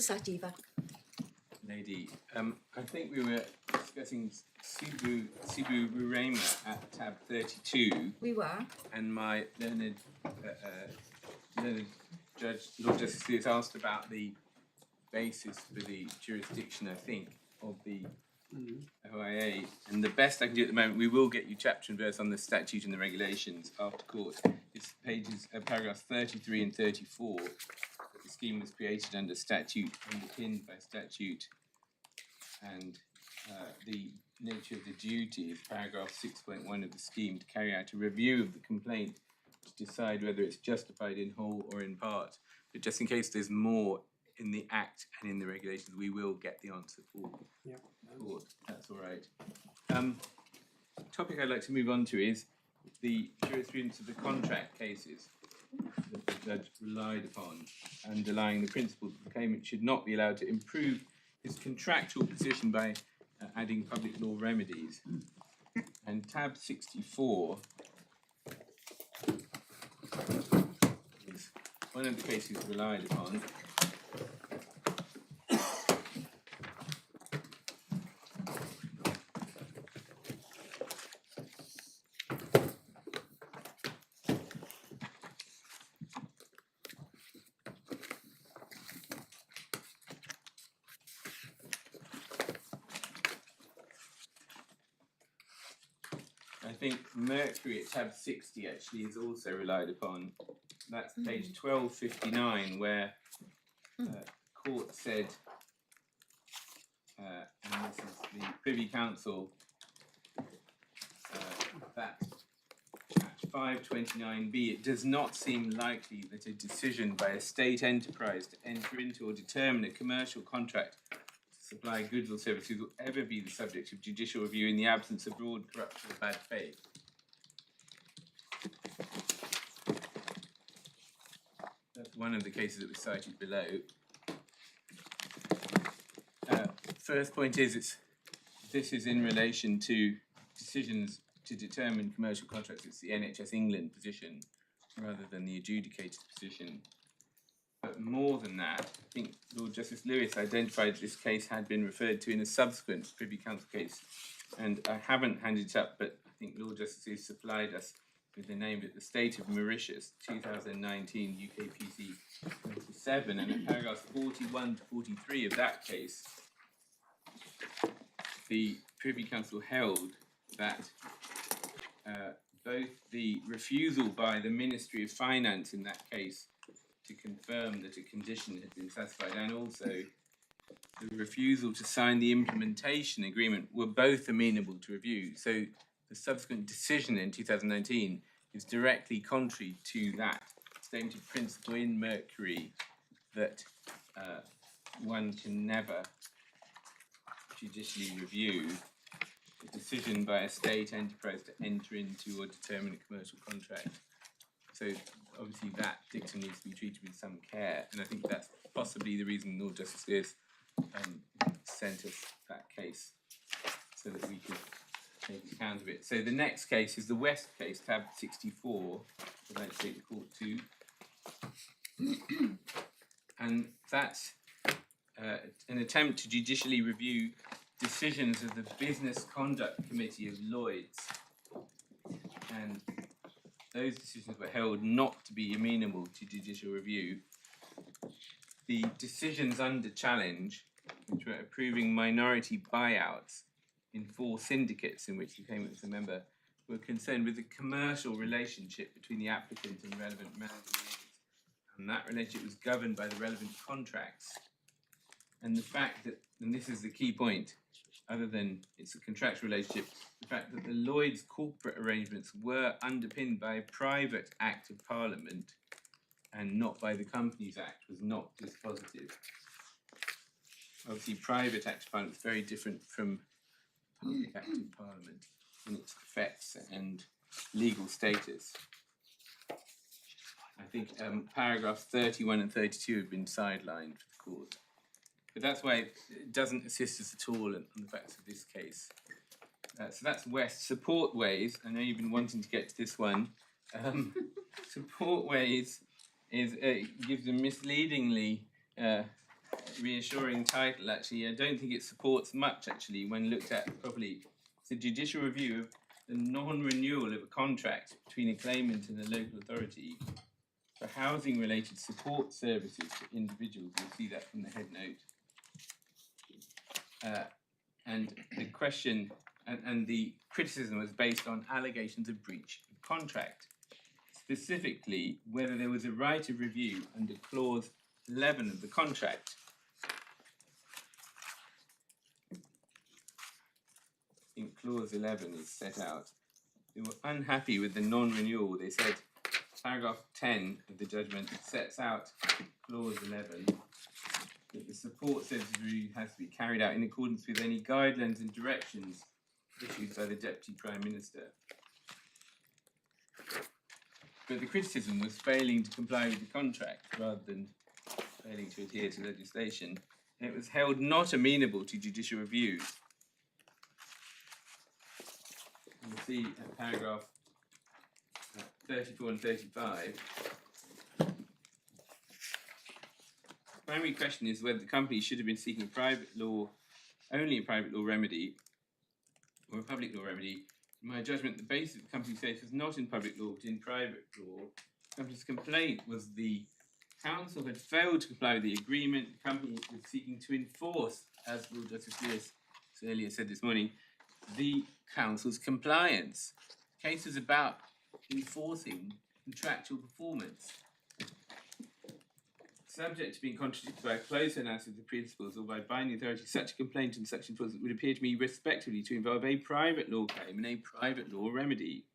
Sajiva. Lady, I think we were discussing Sibu Rurema at tab 32. We were. And my learned judge, Lord Justice has asked about the basis for the jurisdiction, I think, of the OIA. And the best I can do at the moment, we will get you chapter and verse on the statute and the regulations after court. It's paragraphs 33 and 34. The scheme was created under statute, underpinned by statute, and the nature of the duty is paragraph 6.1 of the scheme to carry out a review of the complaint to decide whether it's justified in whole or in part. But just in case there's more in the Act and in the regulations, we will get the answer for court. That's all right. Topic I'd like to move on to is the jurisprudence of the contract cases that the judge relied upon, underlying the principle that the claimant should not be allowed to improve his contractual position by adding public law remedies. And tab 64 is one of the cases relied upon. I think Mercury at tab 60 actually is also relied upon. That's page 1259, where court said, and this is the Privy Council, that at 529b, it does not seem likely that a decision by a state enterprise to enter into or determine a commercial contract supply goods or services will ever be the subject of judicial review in the absence of broad corruption or bad faith. That's one of the cases that was cited below. First point is this is in relation to decisions to determine commercial contracts. It's the NHS England position rather than the adjudicator's position. But more than that, I think Lord Justice Lewis identified this case had been referred to in a subsequent Privy Council case. And I haven't handed it up, but I think Lord Justice has supplied us with the name of the State of Mauritius, 2019 UKPC 27, and in paragraphs 41 to 43 of that case, the Privy Council held that both the refusal by the Ministry of Finance in that case to confirm that a condition had been satisfied, and also the refusal to sign the implementation agreement were both amenable to review. So the subsequent decision in 2019 is directly contrary to that stated principle in Mercury that one can never judicially review a decision by a state enterprise to enter into or determine a commercial contract. So obviously that dictum needs to be treated with some care, and I think that's possibly the reason Lord Justice Lewis sent us that case so that we could take account of it. So the next case is the West case, tab 64, I'd like to take the court to. And that's an attempt to judicially review decisions of the Business Conduct Committee of Lloyd's. And those decisions were held not to be amenable to judicial review. The decisions under challenge, which were approving minority buyouts in 4 syndicates in which the claimant was a member, were concerned with the commercial relationship between the applicant and relevant management agents. And that relationship was governed by the relevant contracts. And the fact that, and this is the key point, other than it's a contractual relationship, the fact that the Lloyd's corporate arrangements were underpinned by a private act of Parliament and not by the Companies Act was not dispositive. Obviously, private act of Parliament is very different from public act of Parliament in its effects and legal status. I think paragraphs 31 and 32 have been sidelined for the court. But that's why it doesn't assist us at all on the facts of this case. So that's West. Support ways, I know you've been wanting to get to this one. Support ways is gives a misleadingly reassuring title, actually. I don't think it supports much, actually, when looked at properly. It's a judicial review of the non-renewal of a contract between a claimant and a local authority for housing-related support services for individuals. You'll see that from the head note. And the question and the criticism was based on allegations of breach of contract, specifically whether there was a right of review under clause 11 of the contract. In clause 11 is set out. They were unhappy with the non-renewal. They said paragraph 10 of the judgment sets out clause 11 that the support services review has to be carried out in accordance with any guidelines and directions issued by the Deputy Prime Minister. But the criticism was failing to comply with the contract rather than failing to adhere to legislation. And it was held not amenable to judicial review. You'll see at paragraph 34 and 35. The primary question is whether the company should have been seeking a private law, only a private law remedy, or a public law remedy. In my judgment, the basis of the company's case was not in public law, but in private law. The company's complaint was the council had failed to comply with the agreement. The company was seeking to enforce, as Lord Justice Lewis earlier said this morning, the council's compliance. The case was about enforcing contractual performance. Subject to being contradicted by a close analysis of the principles or by binding authority, such a complaint and such enforcement would appear to me respectively to involve a private law claim and a private law remedy,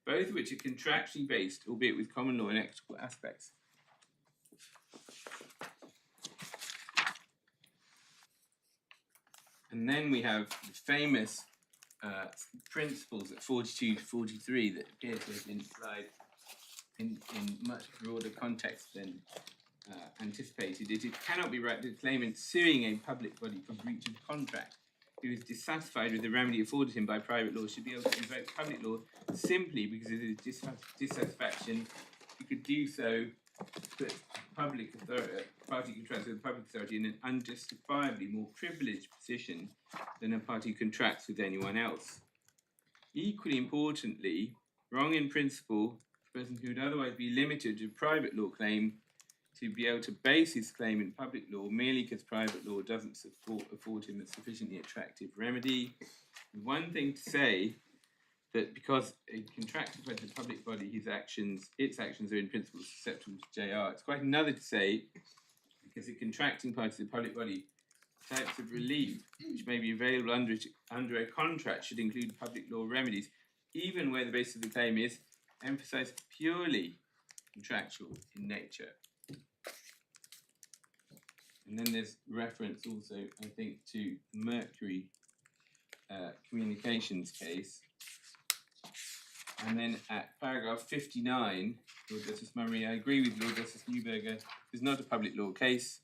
both of which are contractually based, albeit with common law and equitable aspects. And then we have the famous principles at 42 to 43 that appear to have been applied in much broader context than anticipated. It cannot be right that a claimant suing a public body for breach of contract who is dissatisfied with the remedy afforded him by private law should be able to invoke public law simply because of his dissatisfaction. He could do so, but public authority, party contracts with the public authority in an unjustifiably more privileged position than a party contracts with anyone else. Equally importantly, wrong in principle, a person who would otherwise be limited to a private law claim to be able to base his claim in public law merely because private law doesn't afford him a sufficiently attractive remedy. One thing to say that because a contracted by the public body, its actions are in principle susceptible to JR. It's quite another to say because a contracting party to the public body, types of relief which may be available under a contract should include public law remedies, even where the basis of the claim is emphasised purely contractual in nature. And then there's reference also, I think, to Mercury Communications case. And then at paragraph 59, Lord Justice Murray, I agree with Lord Justice Newberger, it's not a public law case,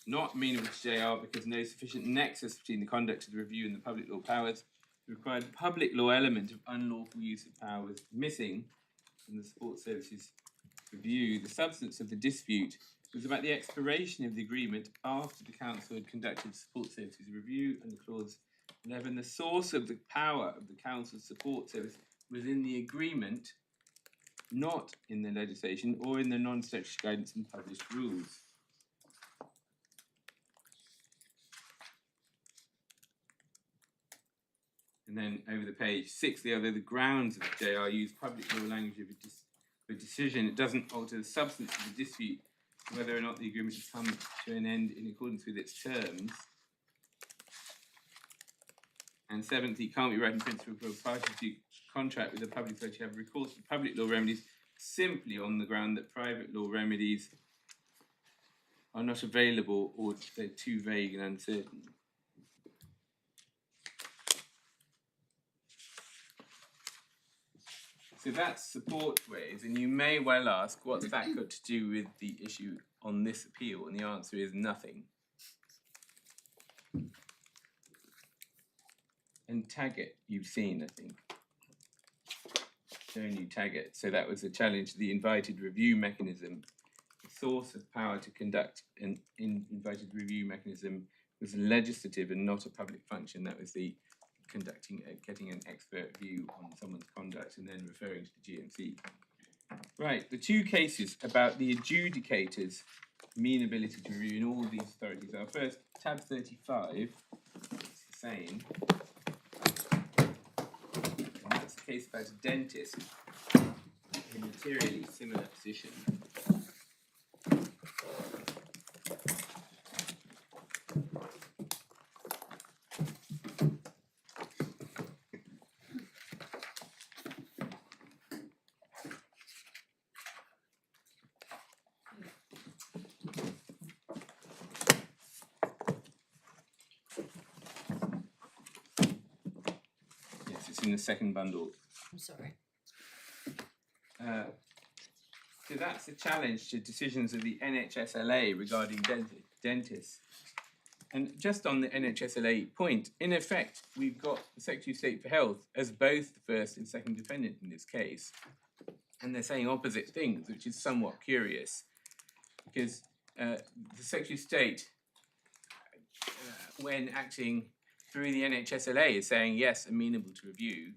not amenable to JR because no sufficient nexus between the conduct of the review and the public law powers. The required public law element of unlawful use of power was missing from the support services review. The substance of the dispute was about the expiration of the agreement after the council had conducted support services review under clause 11. The source of the power of the council's support service was in the agreement, not in the legislation or in the non-statutory guidance and published rules. And then over the page, sixthly, although the grounds of the JR use public law language of a decision, it doesn't alter the substance of the dispute, whether or not the agreement has come to an end in accordance with its terms. And seventhly, it can't be right in principle for a party to contract with a public authority to have recourse to public law remedies simply on the ground that private law remedies are not available or they're too vague and uncertain. So that's support ways, and you may well ask, what's that got to do with the issue on this appeal? And the answer is nothing. And Taggart, you've seen, I think. Shown you Taggart. So that was a challenge to the invited review mechanism source of power to conduct an invited review mechanism was legislative and not a public function. That was the getting an expert view on someone's conduct and then referring to the GMC. Right, the two cases about the adjudicator's amenability to review in all these authorities are first, tab 35, it's the same. And that's a case about a dentist in a materially similar position. In the second bundle. I'm sorry. So that's a challenge to decisions of the NHSLA regarding dentists. And just on the NHSLA point, in effect, we've got the Secretary of State for Health as both the first and second defendant in this case. And they're saying opposite things, which is somewhat curious, because the Secretary of State, when acting through the NHSLA, is saying yes, amenable to review.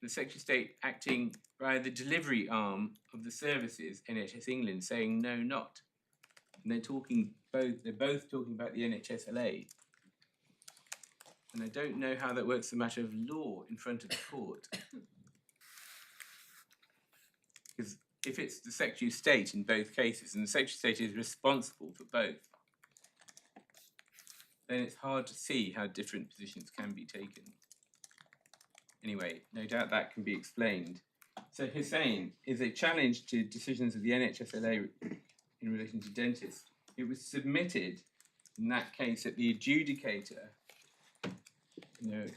The Secretary of State acting by the delivery arm of the services, NHS England, saying no, not. And they're both talking about the NHSLA. And I don't know how that works as a matter of law in front of the court. Because if it's the Secretary of State in both cases, and the Secretary of State is responsible for both, then it's hard to see how different positions can be taken. Anyway, no doubt that can be explained. So Hussain is a challenge to decisions of the NHSLA in relation to dentists. It was submitted in that case that the adjudicator,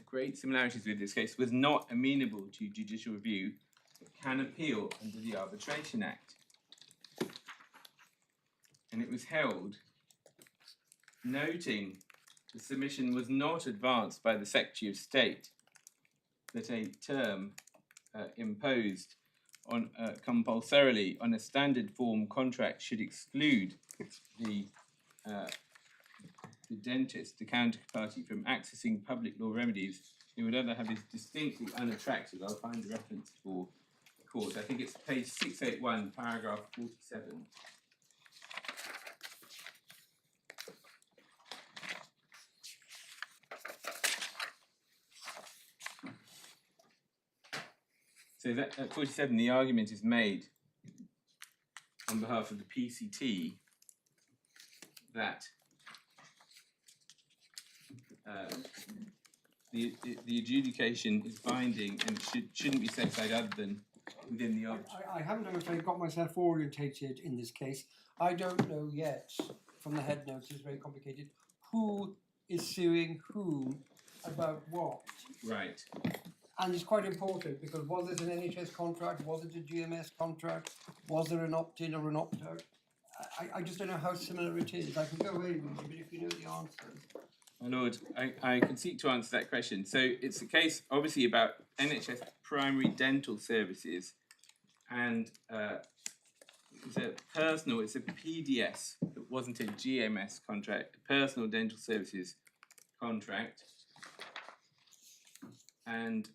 great similarities with this case, was not amenable to judicial review, but can appeal under the Arbitration Act. And it was held, noting the submission was not advanced by the Secretary of State, that a term imposed on compulsorily on a standard form contract should exclude the dentist, the counterparty, from accessing public law remedies. It would either have is distinctly unattractive. I'll find the reference for the court. I think it's page 681, paragraph 47. So that, at 47, the argument is made on behalf of the PCT that the adjudication is binding and shouldn't be set aside other than within the arbitration. I haven't, I'm afraid, got myself orientated in this case. I don't know yet, from the head notes, it's very complicated, who is suing whom about what. Right. And it's quite important because was it an NHS contract? Was it a GMS contract? Was there an opt-in or an opt-out? I just don't know how similar it is. I can go away with you, but if you know the answers. My lord, I can seek to answer that question. So it's a case, obviously, about NHS primary dental services, and it's a PDS, it wasn't a GMS contract, a personal dental services contract. And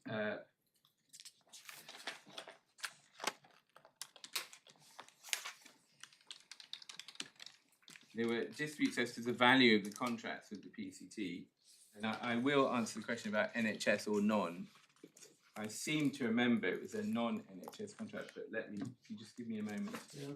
there were disputes as to the value of the contracts with the PCT. And I will answer the question about NHS or non. I seem to remember it was a non-NHS contract, but if you just give me a moment. Yeah.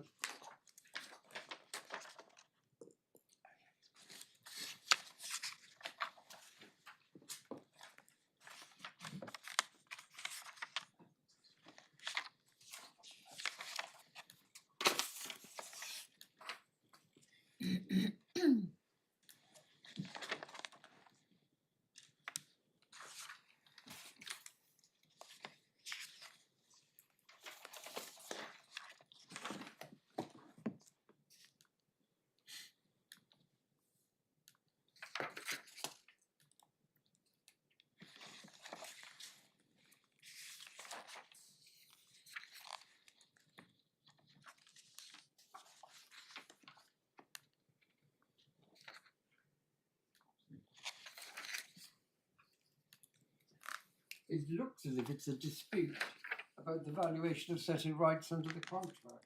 it looks as if it's a dispute about the valuation of certain rights under the contract.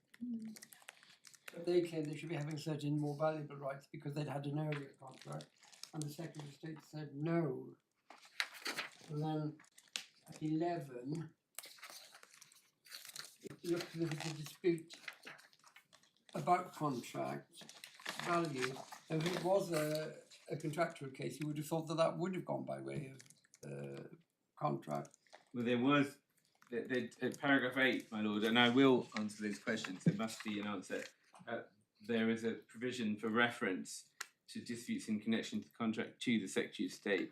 But they claim they should be having certain more valuable rights because they'd had an earlier contract, and the Second Estate said no. And then at 11, it looks as if it's a dispute about contract value. And if it was a contractual case, you would have thought that that would have gone by way of contract. Well, there was paragraph 8, my lord, and I will answer those questions. There must be an answer. There is a provision for reference to disputes in connection to the contract to the Secretary of State.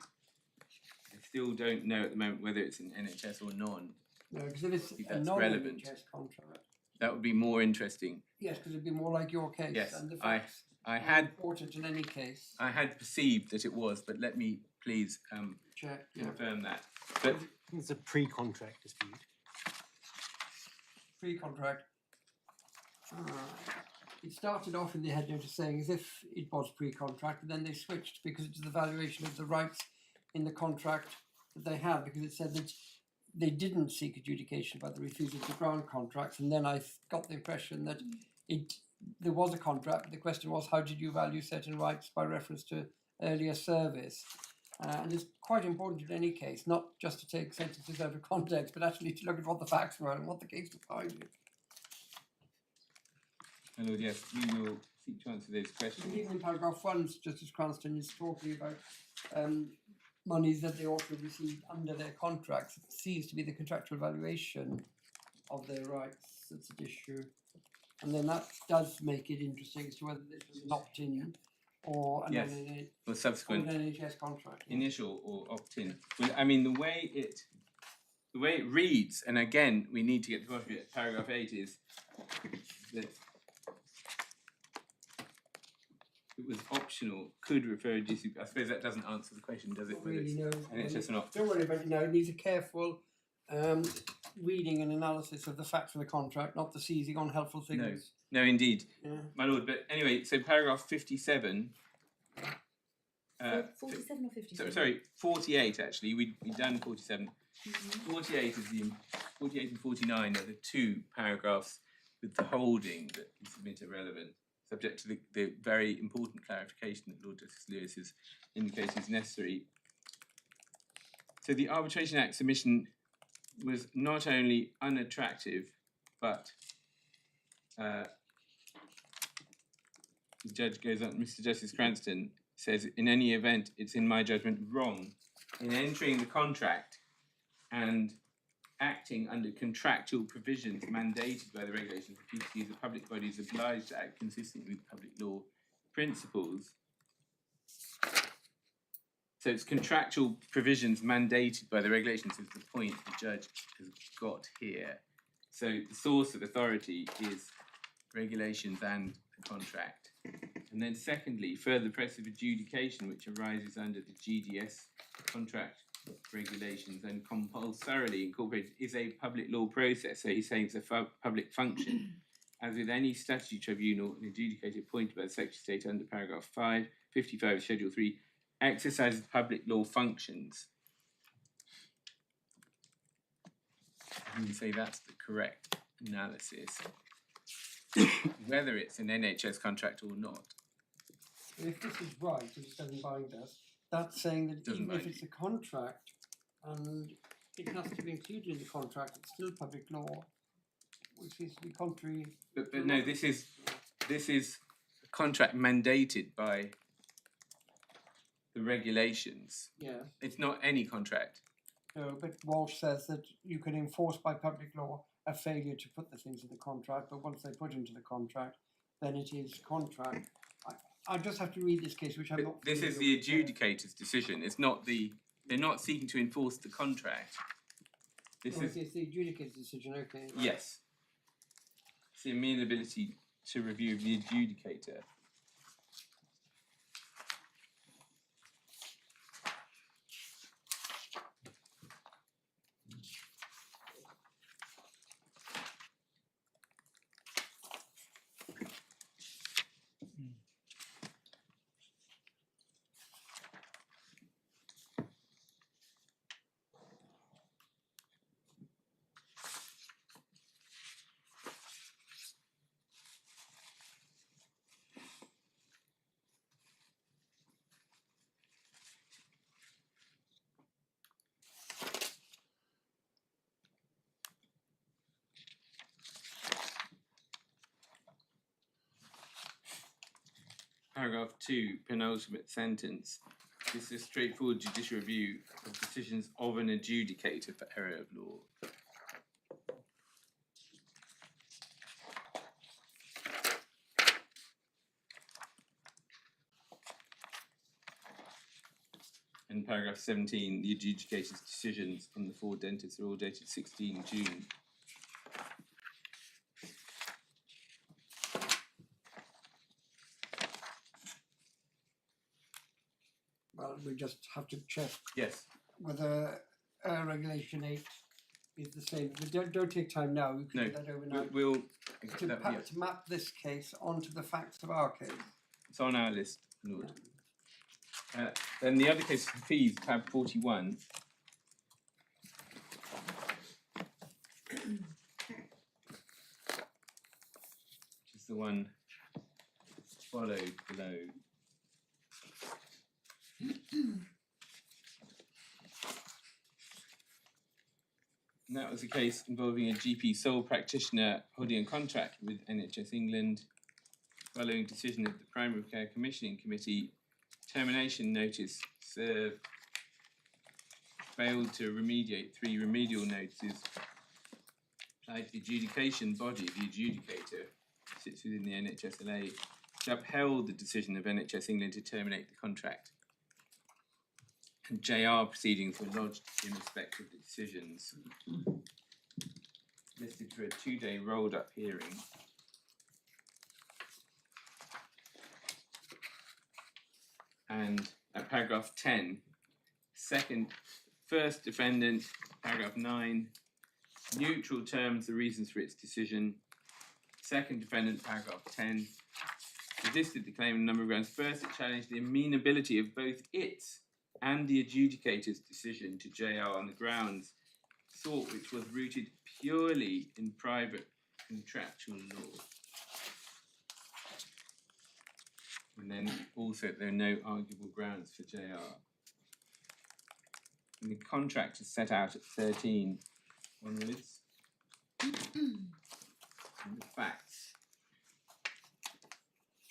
I still don't know at the moment whether it's an NHS or non. No, because if it's a That's non-NHS contract, that would be more interesting. yes, because it'd be more like your case. Yes, and the I facts I are had important in any case. I had perceived that it was, but let me please Check. Yeah. confirm that. But It's a pre-contract dispute. Pre-contract. It started off in the head notice saying as if it was pre-contract, and then they switched because it's the valuation of the rights in the contract that they had, because it said that they didn't seek adjudication by the refusal to grant contracts, and then I got the impression that there was a contract, but the question was how did you value certain rights by reference to earlier service. And it's quite important in any case, not just to take sentences out of context, but actually to look at what the facts were and what the case decided. my lord, yes, we will seek to answer those questions. Even in paragraph 1, Justice Cranston is talking about monies that they ought to receive under their contracts. It seems to be the contractual valuation of their rights that's at issue. And then that does make it interesting as to whether this was an opt-in or an, Yes. Or subsequent NHS contract. initial or opt-in. Well, I mean, the way it reads, and again, we need to get to the bottom of it. Paragraph 8 is that it was optional, could refer to. I suppose that doesn't answer the question, does it? Not Whether really, it's no. NHS or not. Don't worry about it now. It needs a careful reading and analysis of the facts of the contract, not the seizing on helpful things. No, indeed, Yeah. my lord. But anyway, so paragraph 57. 47 or 57? Sorry, 48 actually. We've done 47. 48 is 48 and 49 are the two paragraphs with the holding that we submit are relevant, subject to the very important clarification that Lord Justice Lewis has indicated is necessary. So the Arbitration Act submission was not only unattractive, but the judge goes on, Mr. Justice Cranston says, in any event, it's in my judgment wrong in entering the contract and acting under contractual provisions mandated by the regulations of PTs, the public body is obliged to act consistently with public law principles. So it's contractual provisions mandated by the regulations is the point the judge has got here. So the source of authority is regulations and the contract. And then secondly, further press of adjudication which arises under the GDS contract regulations and compulsorily incorporated is a public law process. So he's saying it's a public function. As with any statutory tribunal, an adjudicator appointed by the Secretary of State under paragraph 55 of Schedule 3 exercises public law functions. You can say that's the correct analysis. Whether it's an NHS contract or not. If this is right, it doesn't bind us. That's saying that Doesn't even if bind it's a contract and it has to be included in the contract, it's still public law, which is to be contrary. But no, this is a contract mandated by the regulations. Yeah. It's not any contract. No, but Walsh says that you can enforce by public law a failure to put the things in the contract, but once they put into the contract, then it is contract. I just have to read this case, which I'm But not. this is the adjudicator's decision. It's not they're not seeking to enforce the contract. This is It's the adjudicator's decision, okay. yes. It's the amenability to review of the adjudicator. paragraph 2, penultimate sentence. This is a straightforward judicial review of decisions of an adjudicator for error of law. And paragraph 17, the adjudicator's decisions on the 4 dentists are all dated 16 June. Well, we just have to check Yes. whether Regulation 8 is the same. But don't take time now, we can No, do that overnight. We'll To map this case onto the facts of our case. it's on our list, Lord. Then the other case for fees, tab 41. Which is the one followed below. And that was a case involving a GP sole practitioner holding a contract with NHS England. Following decision of the Primary Care Commissioning Committee, termination notice served, failed to remediate 3 remedial notices, applied to the adjudication body, the adjudicator, sits within the NHSLA, which upheld the decision of NHS England to terminate the contract. And JR proceedings were lodged in respect of the decisions. Listed for a 2-day rolled up hearing. And at paragraph 10, first defendant, paragraph 9, neutral terms, the reasons for its decision. Second defendant, paragraph 10, resisted the claim on a number of grounds. First, it challenged the amenability of both its and the adjudicator's decision to JR on the grounds sought, which was rooted purely in private contractual law. And then also there are no arguable grounds for JR. And the contract is set out at 13 onwards. And the facts.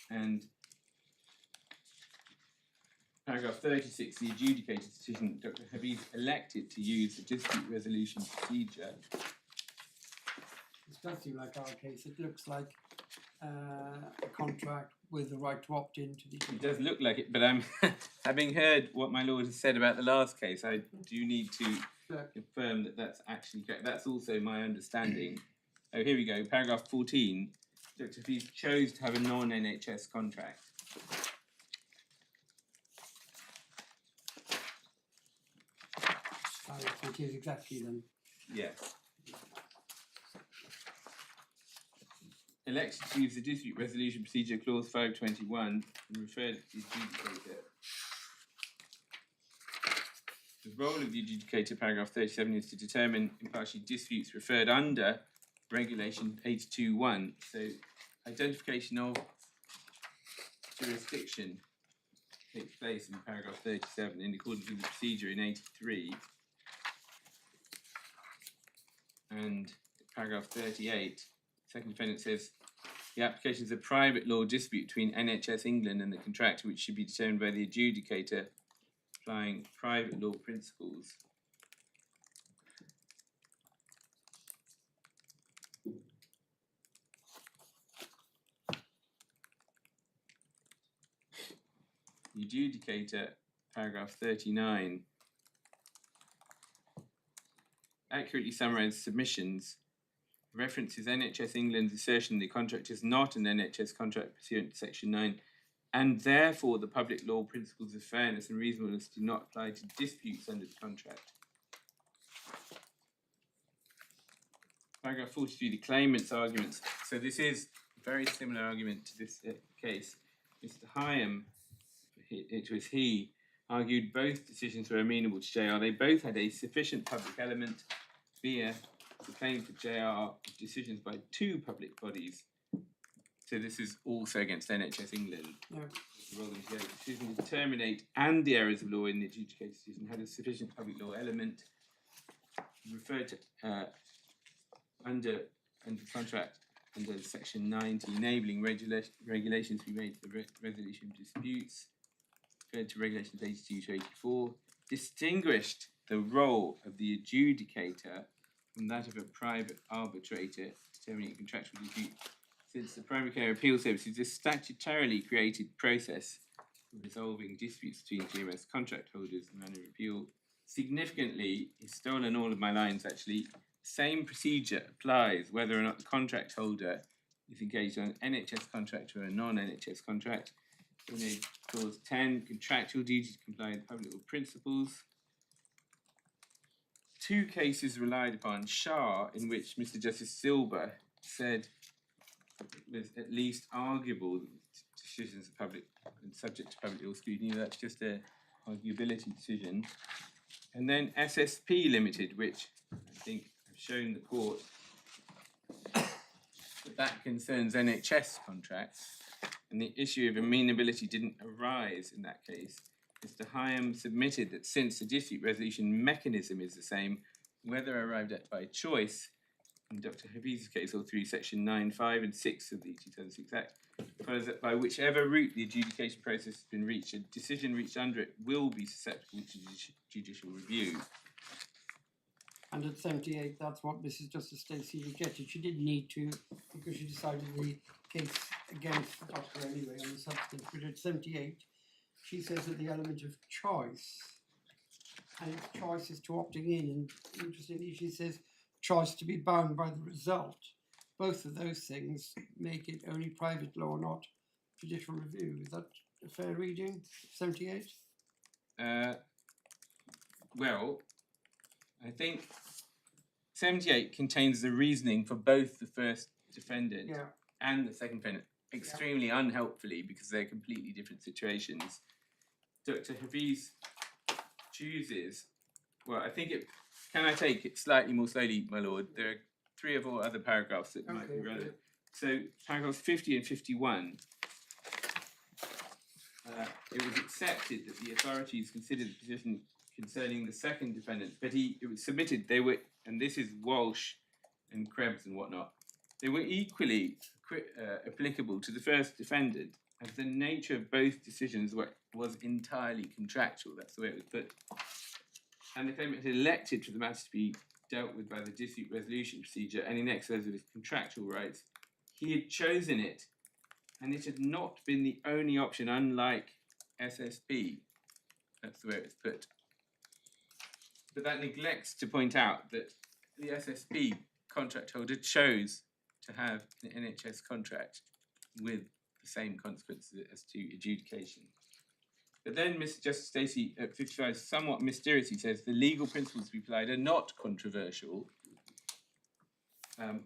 And paragraph 36, the adjudicator's decision, Dr. Habib elected to use the dispute resolution procedure. This does seem like our case. It looks like a contract with the right to opt into the. It does look like it, but I'm having heard what my lord has said about the last case, I do need to confirm that that's actually correct. That's also my understanding. Oh, here we go. Paragraph 14. Dr. Habib chose to have a non-NHS contract. So it is exactly then. Yes. Elected to use the dispute resolution procedure clause 521 and referred to the adjudicator. The role of the adjudicator, paragraph 37, is to determine impartial disputes referred under regulation 821. So identification of jurisdiction takes place in paragraph 37 in accordance with the procedure in 83. And paragraph 38, second defendant says the application is a private law dispute between NHS England and the contractor, which should be determined by the adjudicator applying private law principles. The adjudicator, paragraph 39, accurately summarised submissions, references NHS England's assertion the contract is not an NHS contract pursuant to section 9, and therefore the public law principles of fairness and reasonableness do not apply to disputes under the contract. Paragraph 43, the claimant's arguments. So this is a very similar argument to this case. Mr. Hyam, it was he, argued both decisions were amenable to JR. They both had a sufficient public element via the claim for JR decisions by 2 public bodies. So this is also against NHS England. Yeah. The decision to terminate and the errors of law in the adjudicated decision had a sufficient public law element referred to under contract under section 90, enabling regulations to be made for the resolution of disputes, referred to regulations 82 to 84, distinguished the role of the adjudicator from that of a private arbitrator determining a contractual dispute, since the Primary Care Appeal Service is a statutorily created process for resolving disputes between GMS contract holders and manner of appeal. Significantly, he's stolen all of my lines actually. Same procedure applies whether or not the contract holder is engaged on an NHS contract or a non-NHS contract. In clause 10, contractual duty to comply with public law principles. Two cases relied upon, Shah, in which Mr. Justice Silber said it was at least arguable that decisions are public and subject to public law scrutiny. That's just a arguability decision. And then SSP Limited, which I think I've shown the court that concerns NHS contracts, and the issue of amenability didn't arise in that case. Mr. Hyam submitted that since the dispute resolution mechanism is the same, whether arrived at by choice, in Dr. Davies' case or through section 9, 5 and 6 of the 2006 Act, follows that by whichever route the adjudication process has been reached, a decision reached under it will be susceptible to judicial review. And at 78, that's what Mrs. Justice Stacey rejected. She didn't need to, because she decided the case against the doctor anyway on the substance. But at 78, she says that the element of choice, and its choice is to opting in, and interestingly, she says choice to be bound by the result. Both of those things make it only private law, not judicial review. Is that a fair reading, 78? Well, I think 78 contains the reasoning for both the first defendant and the second defendant, extremely unhelpfully because they're completely different situations. Dr. Davies chooses, well, I think it, can I take it slightly more slowly, my lord? There are 3 or 4 other paragraphs that might be relevant. So, paragraphs 50 and 51, it was accepted that the authorities considered the position concerning the second defendant, but it was submitted, they were, and this is Walsh and Krebs and whatnot, they were equally applicable to the first defendant, as the nature of both decisions was entirely contractual. That's the way it was put. And the claimant had elected for the matter to be dealt with by the dispute resolution procedure, and in exercise of his contractual rights, he had chosen it, and it had not been the only option, unlike SSP. That's the way it was put. But that neglects to point out that the SSP contract holder chose to have an NHS contract with the same consequences as to adjudication. But then Mr. Justice Stacey at 55 somewhat mysteriously says the legal principles to be applied are not controversial,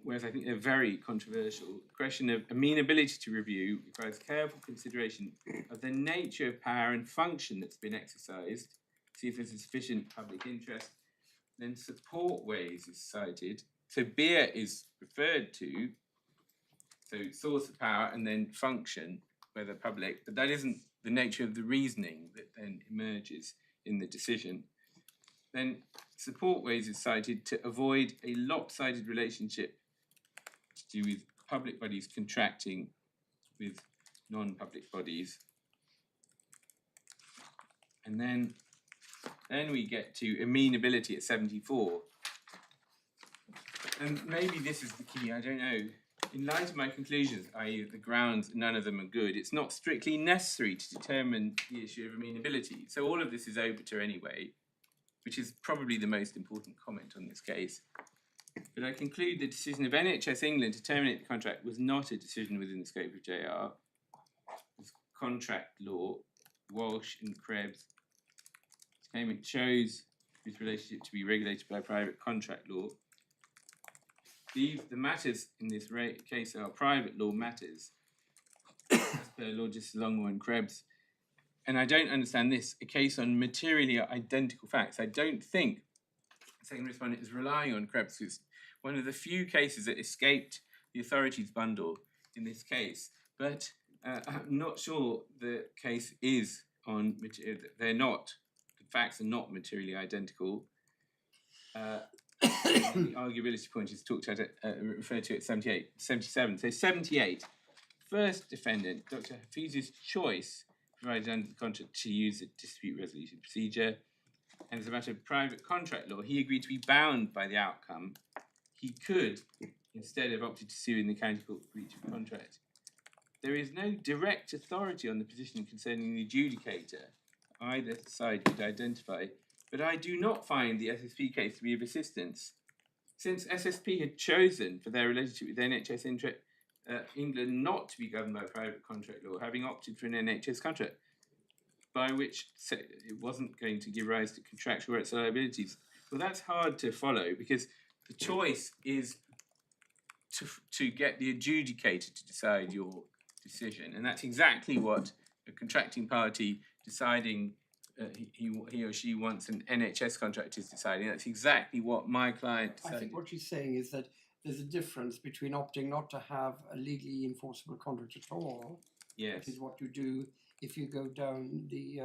whereas I think they're very controversial. The question of amenability to review requires careful consideration of the nature of power and function that's been exercised, see if there's a sufficient public interest. Then support ways is cited. So beer is referred to, so source of power and then function, whether public, but that isn't the nature of the reasoning that then emerges in the decision. Then support ways is cited to avoid a lopsided relationship to do with public bodies contracting with non-public bodies. And then we get to amenability at 74. And maybe this is the key, I don't know. In light of my conclusions, i.e. the grounds, none of them are good, it's not strictly necessary to determine the issue of amenability. So all of this is obiter anyway, which is probably the most important comment on this case. But I conclude the decision of NHS England to terminate the contract was not a decision within the scope of JR. It was contract law. Walsh and Krebs. Claimant chose this relationship to be regulated by private contract law. The matters in this case are private law matters, as per Lord Justice Longmore and Krebs. And I don't understand this, a case on materially identical facts. I don't think Second Respondent is relying on Krebs. It's one of the few cases that escaped the authorities' bundle in this case. But I'm not sure the case is on, they're not, the facts are not materially identical. the arguability point is talked at referred to at 77. So 78. First defendant, Dr. Hafiz's choice provided under the contract to use a dispute resolution procedure, and as a matter of private contract law, he agreed to be bound by the outcome. He could, instead have opted to sue in the county court for breach of contract. There is no direct authority on the position concerning the adjudicator either side could identify, but I do not find the SSP case to be of assistance. Since SSP had chosen for their relationship with NHS England not to be governed by private contract law, having opted for an NHS contract, by which it wasn't going to give rise to contractual rights and liabilities. Well, that's hard to follow because the choice is to get the adjudicator to decide your decision, and that's exactly what a contracting party deciding he or she wants an NHS contract is deciding. That's exactly what my client decided. I think what she's saying is that there's a difference between opting not to have a legally enforceable contract at all, Yes. which is what you do if you go down the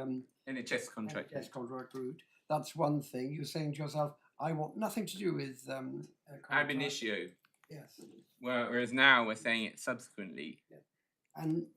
NHS contract. NHS contract route. That's one thing. You're saying to yourself, I want nothing to do with a Ab contract. initio. Yes. Whereas now we're saying it subsequently. And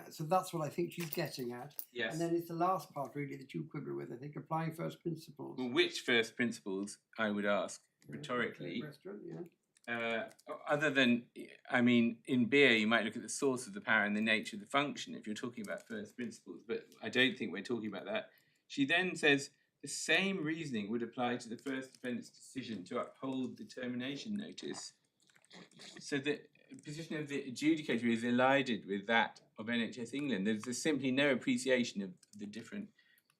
so that's what I think she's getting at. Yes. And then it's the last part really that you quibble with, I think, applying first principles. Well, which first principles, I would ask, rhetorically. Restaurant, yeah. Other than, I mean, in beer, you might look at the source of the power and the nature of the function if you're talking about first principles, but I don't think we're talking about that. She then says the same reasoning would apply to the first defendant's decision to uphold the termination notice. So the position of the adjudicator is elided with that of NHS England. There's simply no appreciation of the different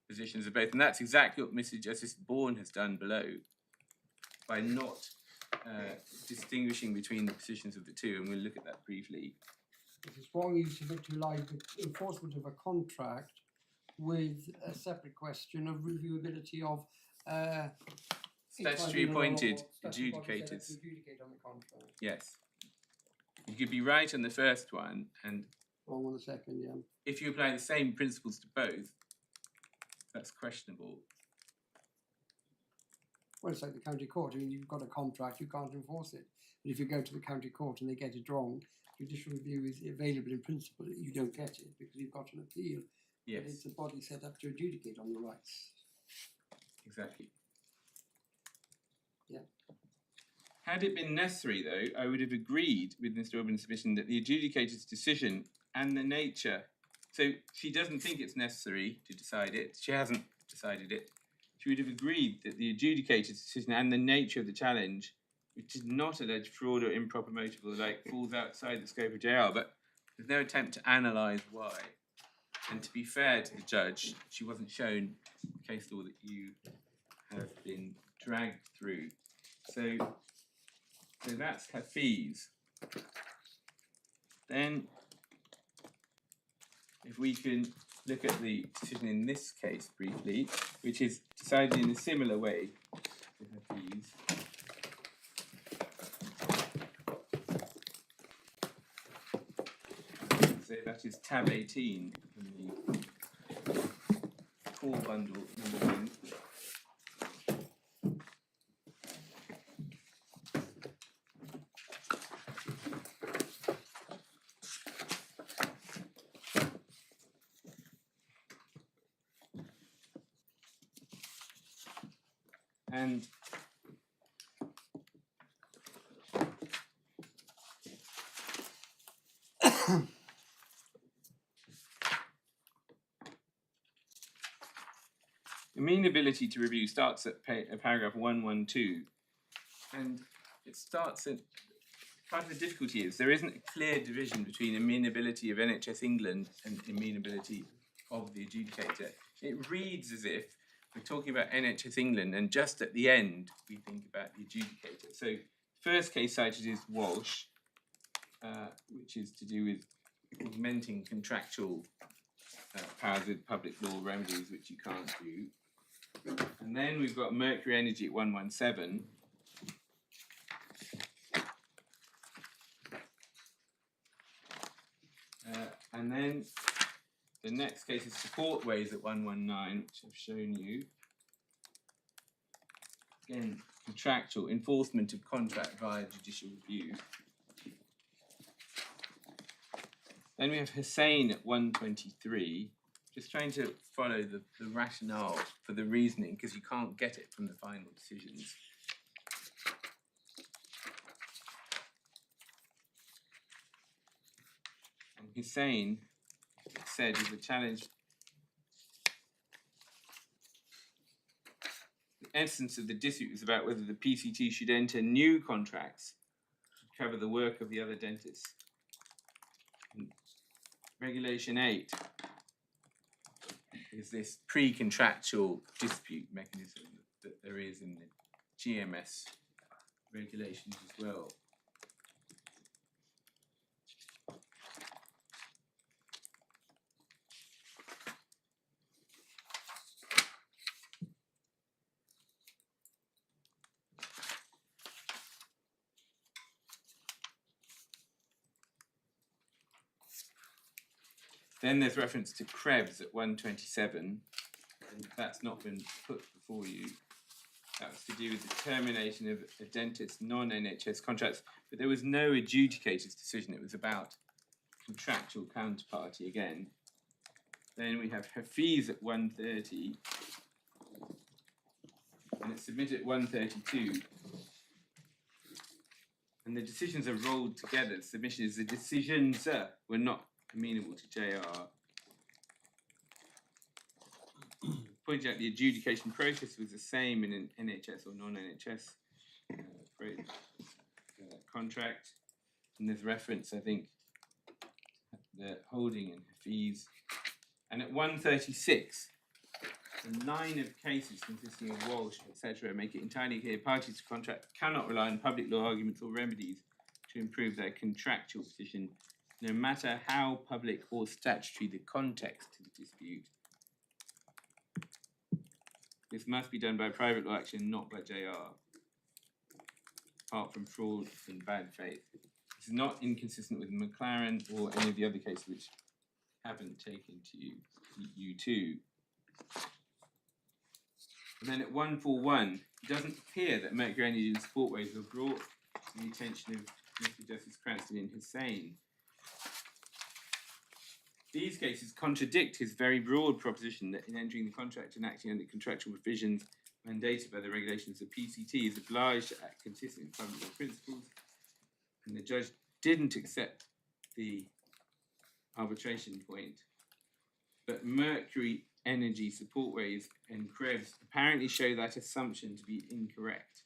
positions of both, and that's exactly what Mr. Justice Bourne has done below by not distinguishing between the positions of the two, and we'll look at that briefly. It's a strong use of it to lie the enforcement of a contract with a separate question of reviewability of Statutory appointed statutory bodies set up adjudicators. to adjudicate on the contract. Yes. You could be right on the first one, and Wrong on the second, yeah. if you apply the same principles to both, that's questionable. Well, it's like the county court. I mean, you've got a contract, you can't enforce it. But if you go to the county court and they get it wrong, judicial review is available in principle. You don't get it because you've got an appeal. Yes. But it's a body set up to adjudicate on your rights. Exactly. Yeah. Had it been necessary, though, I would have agreed with Mr. Auburn's submission that the adjudicator's decision and the nature. So she doesn't think it's necessary to decide it. She hasn't decided it. She would have agreed that the adjudicator's decision and the nature of the challenge, which did not allege fraud or improper motive or the like, falls outside the scope of JR, but there's no attempt to analyse why. And to be fair to the judge, she wasn't shown the case law that you have been dragged through. So that's her fees. Then, if we can look at the decision in this case briefly, which is decided in a similar way to her fees. So that is tab 18 in the core bundle number 1. And amenability to review starts at paragraph 112, and it starts at part of the difficulty is there isn't a clear division between amenability of NHS England and amenability of the adjudicator. It reads as if we're talking about NHS England, and just at the end we think about the adjudicator. So first case cited is Walsh, which is to do with augmenting contractual powers with public law remedies, which you can't do. And then we've got Mercury Energy at 117. And then the next case is Support Ways at 119, which I've shown you. Again, contractual enforcement of contract via judicial review. Then we have Hussain at 123, just trying to follow the rationale for the reasoning, because you can't get it from the final decisions. And Hussain said is a challenge. The essence of the dispute was about whether the PCT should enter new contracts to cover the work of the other dentists. And Regulation 8 is this pre-contractual dispute mechanism that there is in the GMS regulations as well. Then there's reference to Krebs at 127, and that's not been put before you. That was to do with the termination of a dentist's non-NHS contracts, but there was no adjudicator's decision. It was about contractual counterparty again. Then we have Hafiz at 130, and it's submitted at 132. And the decisions are rolled together. The submission is the decisions were not amenable to JR. Pointing out the adjudication process was the same in an NHS or non-NHS contract. And there's reference, I think, the holding and Hafiz. And at 136, the line of cases consisting of Walsh, etc., make it entirely clear parties to contract cannot rely on public law arguments or remedies to improve their contractual position, no matter how public or statutory the context of the dispute. This must be done by private law action, not by JR, apart from fraud and bad faith. This is not inconsistent with McLaren or any of the other cases which haven't taken to you too. And then at 141, it doesn't appear that Mercury Energy and Sportways were brought to the attention of Mr. Justice Cranston in Hussain. These cases contradict his very broad proposition that in entering the contract and acting under contractual provisions mandated by the regulations of PCT is obliged to act consistent with public law principles, and the judge didn't accept the arbitration point. But Mercury Energy, Supportways and Krebs apparently show that assumption to be incorrect.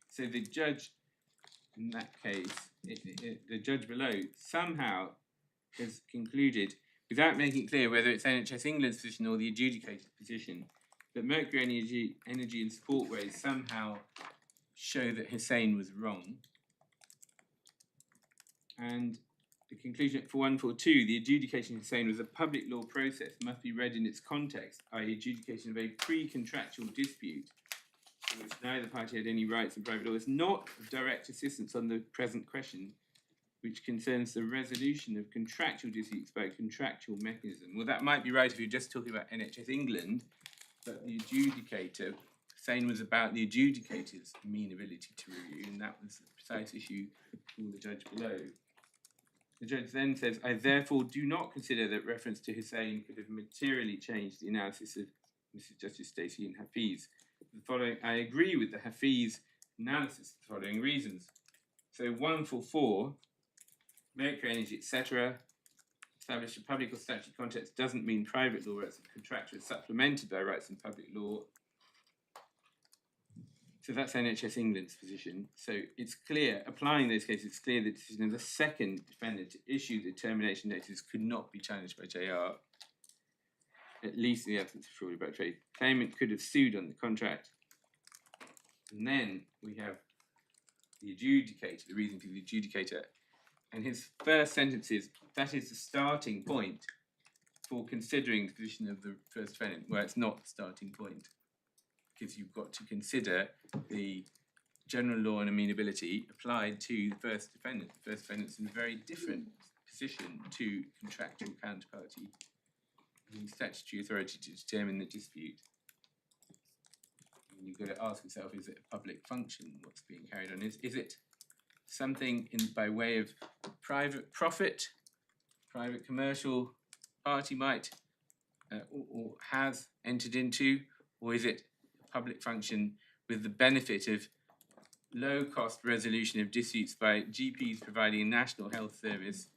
So the judge in that case, the judge below somehow has concluded, without making it clear whether it's NHS England's position or the adjudicator's position, that Mercury Energy and Sportways somehow show that Hussain was wrong. And the conclusion for 142, the adjudication of Hussain was a public law process, must be read in its context, i.e. adjudication of a pre-contractual dispute in which neither party had any rights in private law, is not of direct assistance on the present question, which concerns the resolution of contractual disputes by a contractual mechanism. Well, that might be right if you're just talking about NHS England, but the adjudicator, Hussain was about the adjudicator's amenability to review, and that was the precise issue for the judge below. The judge then says, I therefore do not consider that reference to Hussain could have materially changed the analysis of Mrs. Justice Stacey and Hafiz. The following, I agree with the Hafiz analysis for the following reasons. So 144, Mercury Energy, etc., established a public or statutory context doesn't mean private law rights of contractual supplemented by rights in public law. So that's NHS England's position. So it's clear, applying those cases, it's clear the decision of the second defendant to issue the termination notice could not be challenged by JR, at least in the absence of fraud about trade. Claimant could have sued on the contract. And then we have the adjudicator, the reason for the adjudicator. And his first sentence is, that is the starting point for considering the position of the first defendant. Well, it's not the starting point, because you've got to consider the general law and amenability applied to the first defendant. The first defendant's in a very different position to contractual counterparty and statutory authority to determine the dispute. you've got to ask yourself, is it a public function what's being carried on? Is it something by way of private profit, private commercial party might or has entered into, or is it a public function with the benefit of low-cost resolution of disputes by GPs providing a national health service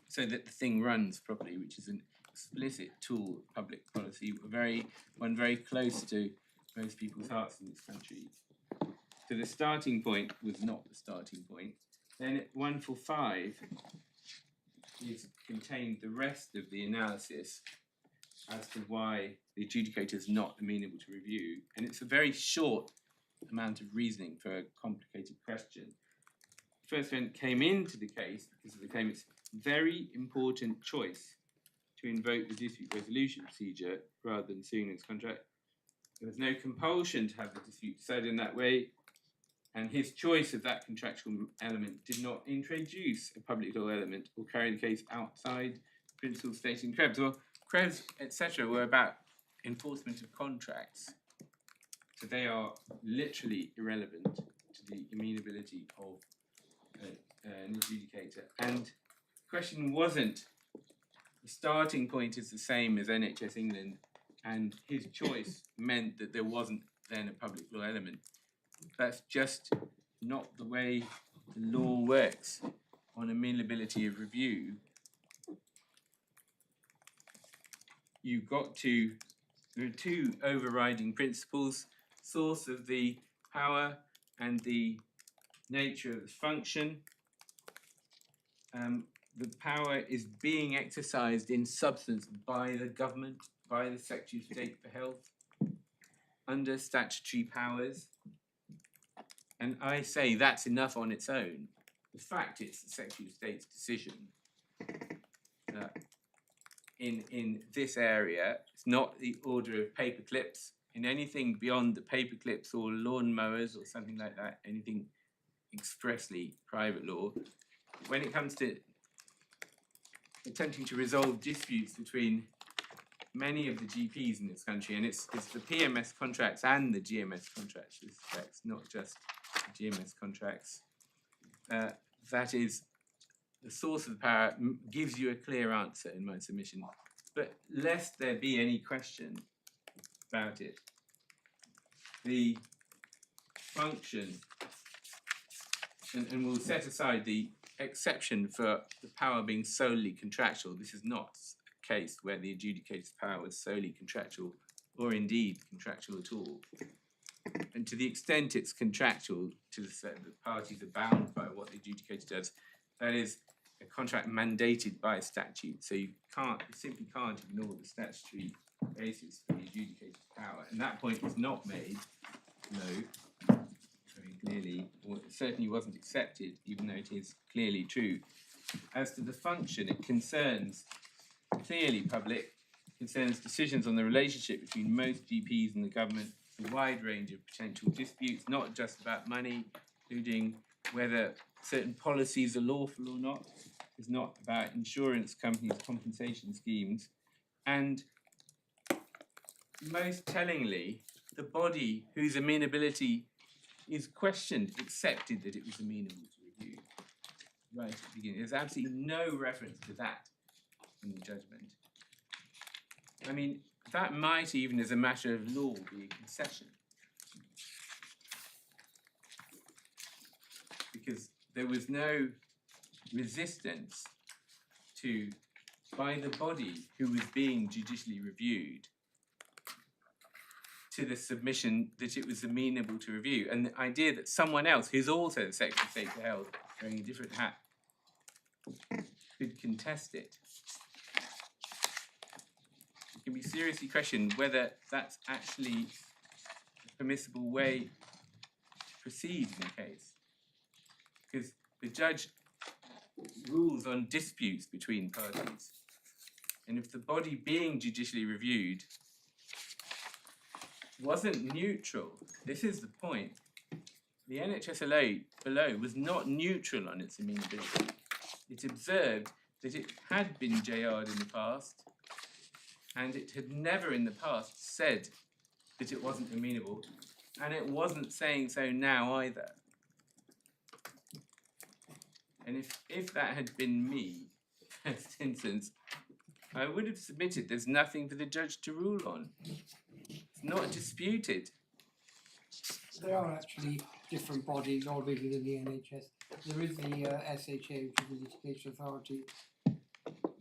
so that the thing runs properly, which is an explicit tool of public policy, one very close to most people's hearts in this country. So the starting point was not the starting point. Then at 145 is contained the rest of the analysis as to why the adjudicator is not amenable to review, and it's a very short amount of reasoning for a complicated question. The first one came into the case because of the claimant's very important choice to invoke the dispute resolution procedure rather than suing its contract. There was no compulsion to have the dispute decided in that way, and his choice of that contractual element did not introduce a public law element or carry the case outside principles stated in Krebs. Well, Krebs, etc., were about enforcement of contracts. So they are literally irrelevant to the amenability of an adjudicator. And the question wasn't, the starting point is the same as NHS England, and his choice meant that there wasn't then a public law element. That's just not the way the law works on amenability of review. There are two overriding principles: source of the power and the nature of the function. The power is being exercised in substance by the government, by the Secretary of State for Health, under statutory powers. And I say that's enough on its own. The fact it's the Secretary of State's decision in this area, it's not the order of paper clips. In anything beyond the paper clips or lawn mowers or something like that, anything expressly private law, when it comes to attempting to resolve disputes between many of the GPs in this country, and it's the PMS contracts and the GMS contracts, not just the GMS contracts, that is the source of the power gives you a clear answer in my submission. But lest there be any question about it, the function, and we'll set aside the exception for the power being solely contractual. This is not a case where the adjudicator's power was solely contractual, or indeed contractual at all. And to the extent it's contractual, to the parties are bound by what the adjudicator does, that is a contract mandated by statute. So you simply can't ignore the statutory basis for the adjudicator's power. And that point was not made, no, very clearly, or it certainly wasn't accepted, even though it is clearly true. As to the function, it concerns, clearly public, concerns decisions on the relationship between most GPs and the government, a wide range of potential disputes, not just about money, including whether certain policies are lawful or not. It's not about insurance companies' compensation schemes. And most tellingly, the body whose amenability is questioned accepted that it was amenable to review. Right at the beginning. There's absolutely no reference to that in the judgment. I mean, that might even as a matter of law be a concession. Because there was no resistance by the body who was being judicially reviewed to the submission that it was amenable to review. And the idea that someone else, who's also the Secretary of State for Health, wearing a different hat, could contest it. It can be seriously questioned whether that's actually a permissible way to proceed in the case. Because the judge rules on disputes between parties. And if the body being judicially reviewed wasn't neutral, this is the point. The NHS below was not neutral on its amenability. It observed that it had been JR'd in the past, and it had never in the past said that it wasn't amenable, and it wasn't saying so now either. And if that had been me, first instance, I would have submitted. There's nothing for the judge to rule on. It's not disputed. There are actually different bodies already within the NHS. There is the SHA, which is the Litigation Authority,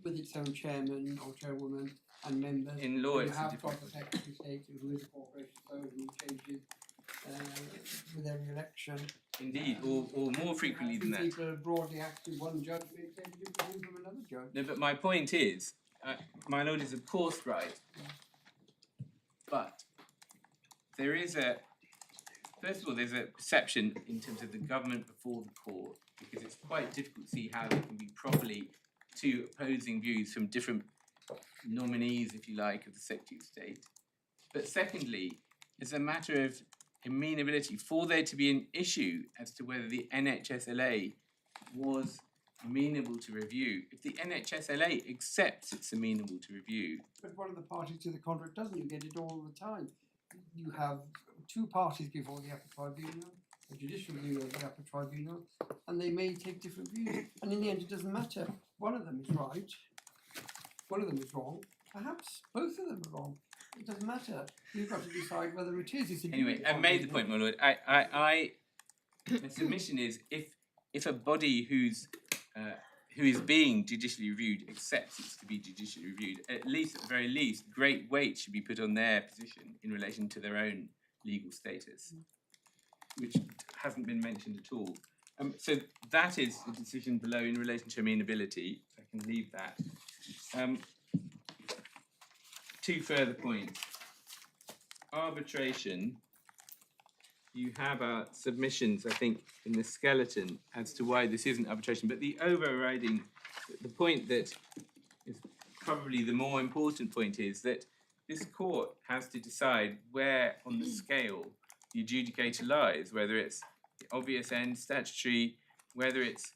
with its own chairman or chairwoman and members. In law, And it's you a have got different the Secretary of State, who is a corporation code, who changes with every election. Indeed, or more frequently than that. People are broadly acting, one judge may take a different view from another judge. No, but my point is, my lord is of course right, but there is first of all, there's a perception in terms of the government before the court, because it's quite difficult to see how there can be properly two opposing views from different nominees, if you like, of the Secretary of State. But secondly, it's a matter of amenability for there to be an issue as to whether the NHSLA was amenable to review. If the NHSLA accepts it's amenable to review. But one of the parties to the contract doesn't. You get it all the time. You have two parties before the Appellate Tribunal, a judicial review of the Appellate Tribunal, and they may take different views. And in the end, it doesn't matter. One of them is right, one of them is wrong. Perhaps both of them are wrong. It doesn't matter. You've got to decide whether it is. It's a Anyway, duty I've made the argument. point, my lord. The submission is if a body who is being judicially reviewed accepts it's to be judicially reviewed, at the very least, great weight should be put on their position in relation to their own legal status, which hasn't been mentioned at all. So that is the decision below in relation to amenability. I can leave that. Two further points. Arbitration. You have our submissions, I think, in the skeleton as to why this isn't arbitration. But the overriding, the point that is probably the more important point is that this court has to decide where on the scale the adjudicator lies, whether it's the obvious end, statutory, whether it's,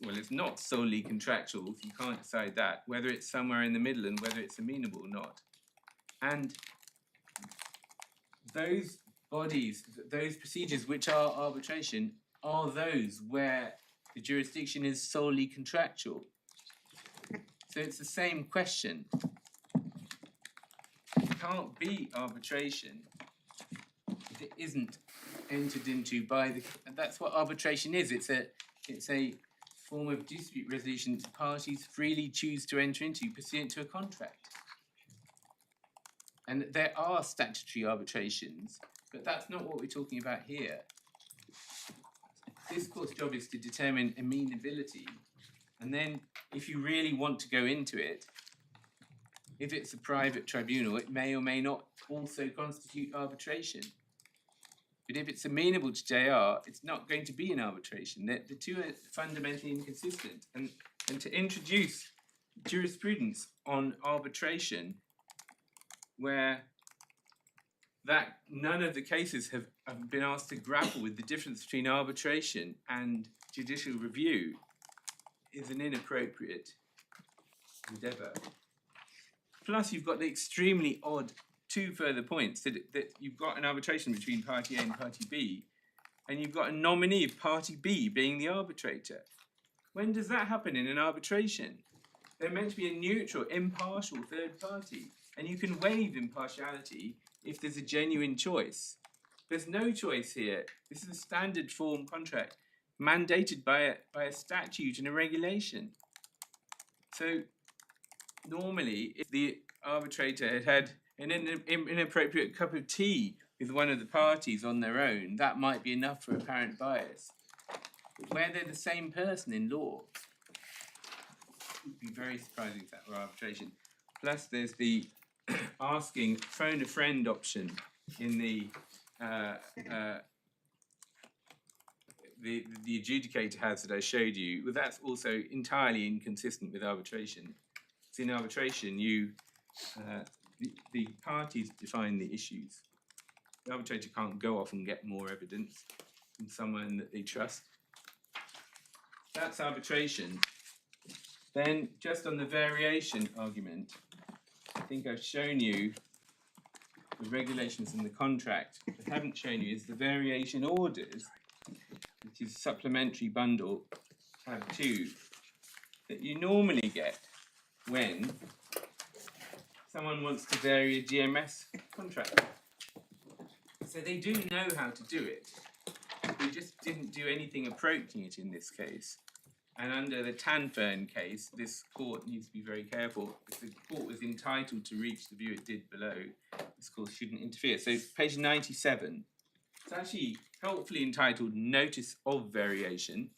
well, it's not solely contractual, you can't decide that, whether it's somewhere in the middle and whether it's amenable or not. And those bodies, those procedures which are arbitration, are those where the jurisdiction is solely contractual. So it's the same question. It can't be arbitration if it isn't entered into by the. And that's what arbitration is. It's a form of dispute resolution that parties freely choose to enter into pursuant to a contract. And there are statutory arbitrations, but that's not what we're talking about here. This court's job is to determine amenability, and then if you really want to go into it, if it's a private tribunal, it may or may not also constitute arbitration. But if it's amenable to JR, it's not going to be an arbitration. The two are fundamentally inconsistent. And to introduce jurisprudence on arbitration where that none of the cases have been asked to grapple with the difference between arbitration and judicial review is an inappropriate endeavour. Plus, you've got the extremely odd two further points that you've got an arbitration between party A and party B, and you've got a nominee of party B being the arbitrator. When does that happen in an arbitration? They're meant to be a neutral, impartial third party, and you can waive impartiality if there's a genuine choice. There's no choice here. This is a standard form contract mandated by a statute and a regulation. So normally, if the arbitrator had had an inappropriate cup of tea with one of the parties on their own, that might be enough for apparent bias. But where they're the same person in law, it would be very surprising if that were arbitration. Plus, there's the asking phone a friend option in the adjudicator has that I showed you. Well, that's also entirely inconsistent with arbitration. So in arbitration, the parties define the issues. The arbitrator can't go off and get more evidence from someone that they trust. That's arbitration. Then, just on the variation argument, I think I've shown you the regulations and the contract. What I haven't shown you is the variation orders, which is supplementary bundle tab 2, that you normally get when someone wants to vary a GMS contract. So they do know how to do it. They just didn't do anything approaching it in this case. And under the Tanfern case, this court needs to be very careful. If the court was entitled to reach the view it did below, this court shouldn't interfere. So page 97, it's actually helpfully entitled Notice of Variation.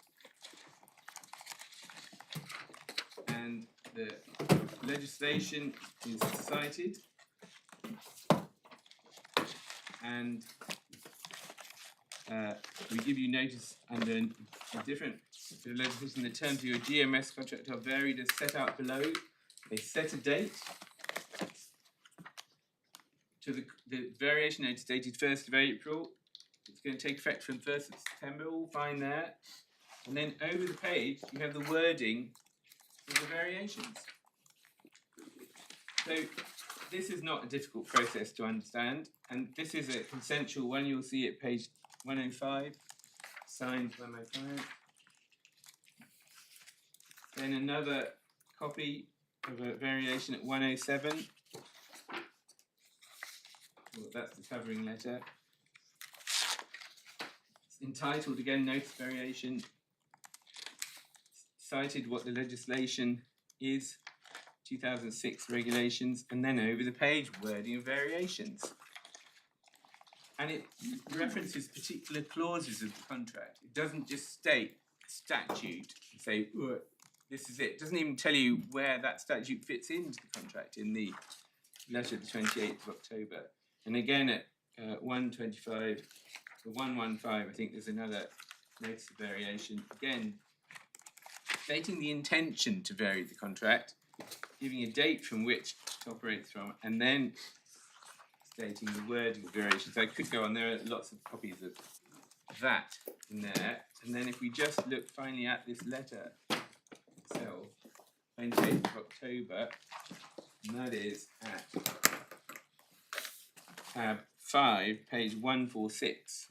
And the legislation is cited. And we give you notice under a different legislation. The terms of your GMS contract are varied as set out below. They set a date to the variation notice dated 1st of April. It's going to take effect from 1st of September, all fine there. And then over the page, you have the wording of the variations. So this is not a difficult process to understand, and this is a consensual one. You'll see it page 105, signed by my client. Then another copy of a variation at 107. Well, that's the covering letter. It's entitled again, Notice Variation. Cited what the legislation is, 2006 regulations, and then over the page, wording of variations. And it references particular clauses of the contract. It doesn't just state a statute and say, this is it. It doesn't even tell you where that statute fits into the contract in the letter of the 28th of October. And again at 125 to 115, I think there's another notice of variation. Again, stating the intention to vary the contract, giving a date from which it operates from, and then stating the wording of variation. So I could go on, there are lots of copies of that in there. And then if we just look finally at this letter itself, 28th of October, and that is at tab 5, page 146.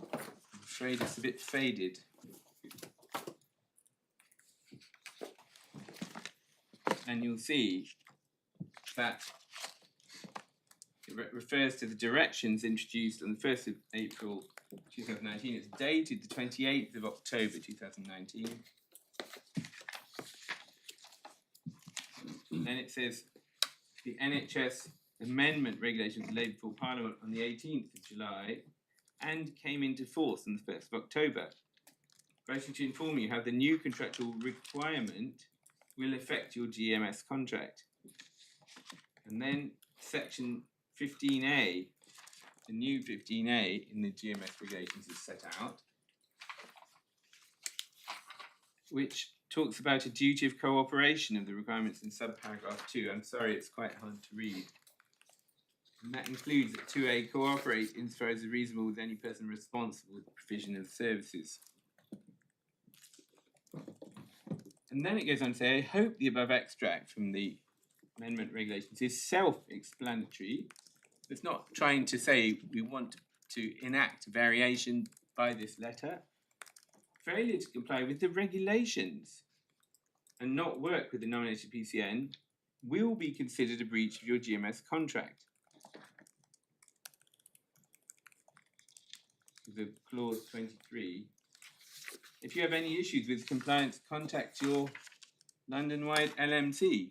I'm afraid it's a bit faded. And you'll see that it refers to the directions introduced on the 1st of April 2019. It's dated the 28th of October 2019. And then it says the NHS amendment regulations were laid before Parliament on the 18th of July and came into force on the 1st of October. Writing to inform you how the new contractual requirement will affect your GMS contract. And then section 15A, the new 15A in the GMS regulations is set out, which talks about a duty of cooperation of the requirements in subparagraph 2. I'm sorry, it's quite hard to read. And that includes that 2A, cooperate insofar as is reasonable with any person responsible for the provision of services. And then it goes on to say, I hope the above extract from the amendment regulations is self-explanatory. It's not trying to say we want to enact variation by this letter. Failure to comply with the regulations and not work with the nominated PCN will be considered a breach of your GMS contract. The clause 23. If you have any issues with compliance, contact your London-wide LMC.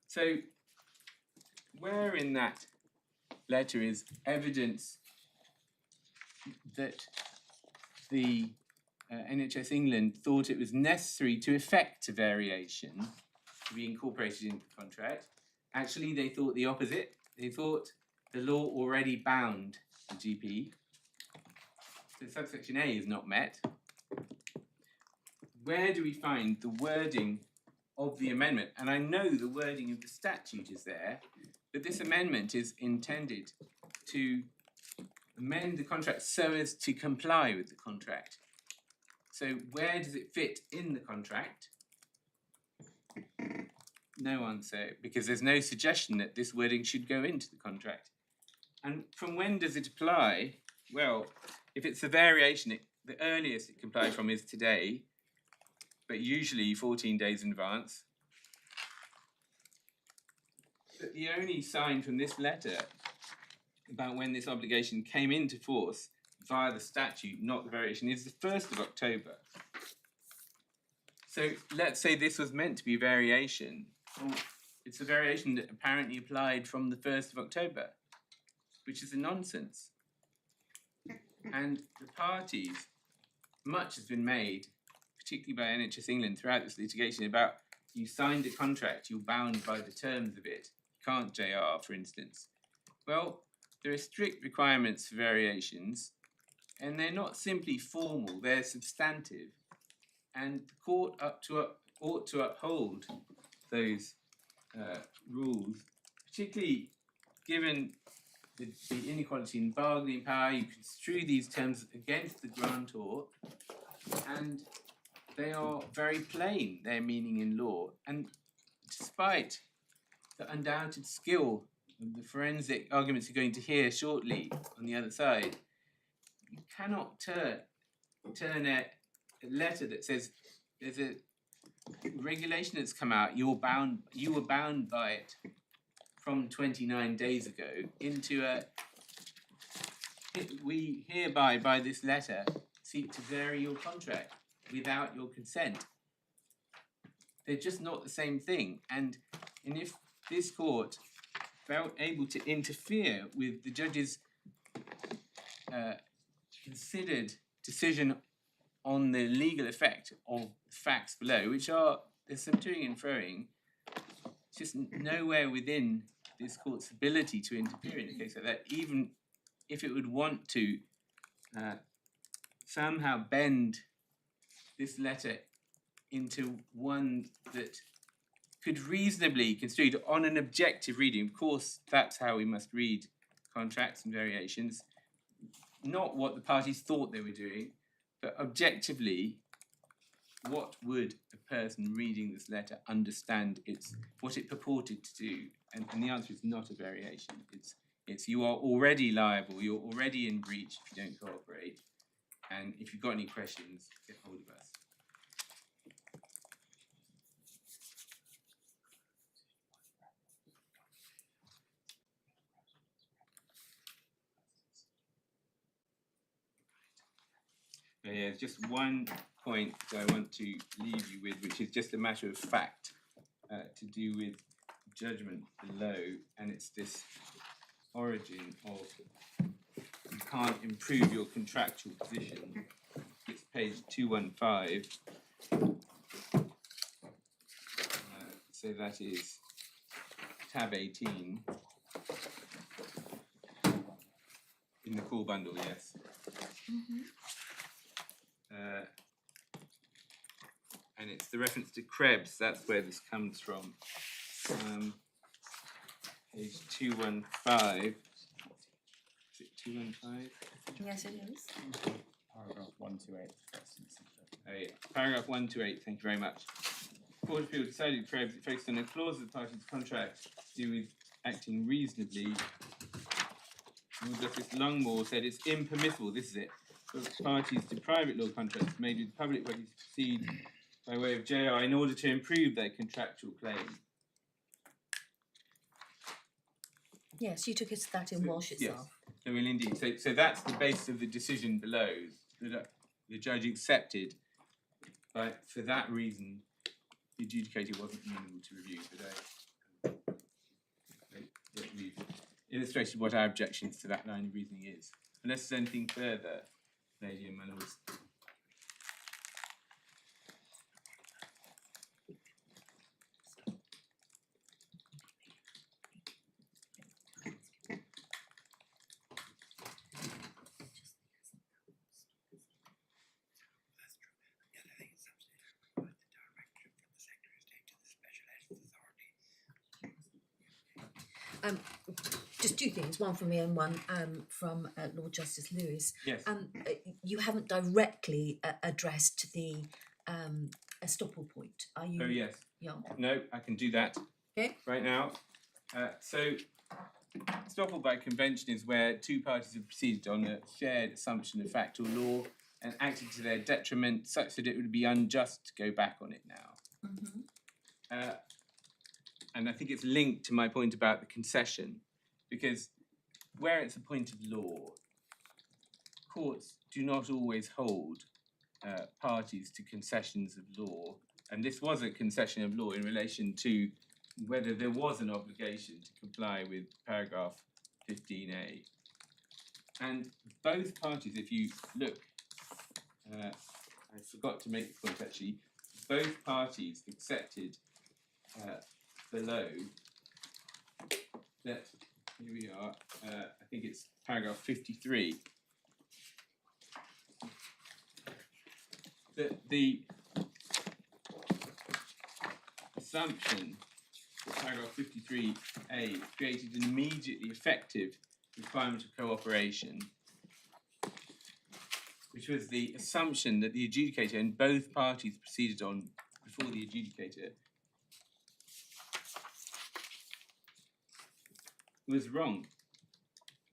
So, where in that letter is evidence that the NHS England thought it was necessary to effect a variation to be incorporated into the contract? Actually, they thought the opposite. They thought the law already bound the GP. So subsection A is not met. Where do we find the wording of the amendment? And I know the wording of the statute is there, but this amendment is intended to amend the contract so as to comply with the contract. So where does it fit in the contract? no answer, because there's no suggestion that this wording should go into the contract. And from when does it apply? Well, if it's a variation, the earliest it can apply from is today, but usually 14 days in advance. But the only sign from this letter about when this obligation came into force via the statute, not the variation, is the 1st of October. So let's say this was meant to be a variation. Well, it's a variation that apparently applied from the 1st of October, which is a nonsense. And the parties, much has been made, particularly by NHS England throughout this litigation, about you signed a contract, you're bound by the terms of it. You can't JR, for instance. Well, there are strict requirements for variations, and they're not simply formal, they're substantive. And the court ought to uphold those rules, particularly given the inequality in bargaining power. You construe these terms against the grantor, and they are very plain, their meaning in law. And despite the undoubted skill of the forensic arguments you're going to hear shortly on the other side, you cannot turn a letter that says there's a regulation that's come out, you were bound by it from 29 days ago, into we hereby by this letter seek to vary your contract without your consent. They're just not the same thing. And if this court felt able to interfere with the judge's considered decision on the legal effect of facts below, which are, there's some toing and froing, it's just nowhere within this court's ability to interfere in a case like that, even if it would want to somehow bend this letter into one that could reasonably construed on an objective reading. Of course, that's how we must read contracts and variations, not what the parties thought they were doing, but objectively, what would a person reading this letter understand what it purported to do? And the answer is not a variation. It's you are already liable, you're already in breach if you don't cooperate. And if you've got any questions, get hold of us. Yeah, just one point that I want to leave you with, which is just a matter of fact to do with judgment below, and it's this origin of you can't improve your contractual position. It's page 215. So that is tab 18 in the call bundle, yes. Mm-hmm. And it's the reference to Krebs, that's where this comes from. Page 215. Is it 215? Yes, it is. Paragraph 128. Oh, yeah. Paragraph 128, thank you very much. Court of Appeal decided Krebs, it focused on a clause of the parties' contract to do with acting reasonably. Lord Justice Longmore said it's impermissible, this is it, for parties to private law contracts made with public bodies to proceed by way of JR in order to improve their contractual claim. Yes, you took it to that in Walsh itself. Yes, so will indeed. So that's the basis of the decision below. The judge accepted, but for that reason, the adjudicator wasn't amenable to review. But we've illustrated what our objections to that line of reasoning is. Unless there's anything further, lady and my lords. Just two things, one from me and one from Lord Justice Lewis. Yes. You haven't directly addressed the estoppel point, are you? Oh, yes. Yeah. No, I can do that Okay. right now. So, estoppel by convention is where two parties have proceeded on a shared assumption of fact or law and acted to their detriment such that it would be unjust to go back on it now. Mm-hmm. And I think it's linked to my point about the concession, because where it's a point of law, courts do not always hold parties to concessions of law, and this was a concession of law in relation to whether there was an obligation to comply with paragraph 15A. And both parties, if you look, I forgot to make the point actually, both parties accepted below that, here we are, I think it's paragraph 53, that the assumption that paragraph 53A created an immediately effective requirement of cooperation, which was the assumption that the adjudicator and both parties proceeded on before the adjudicator, was wrong.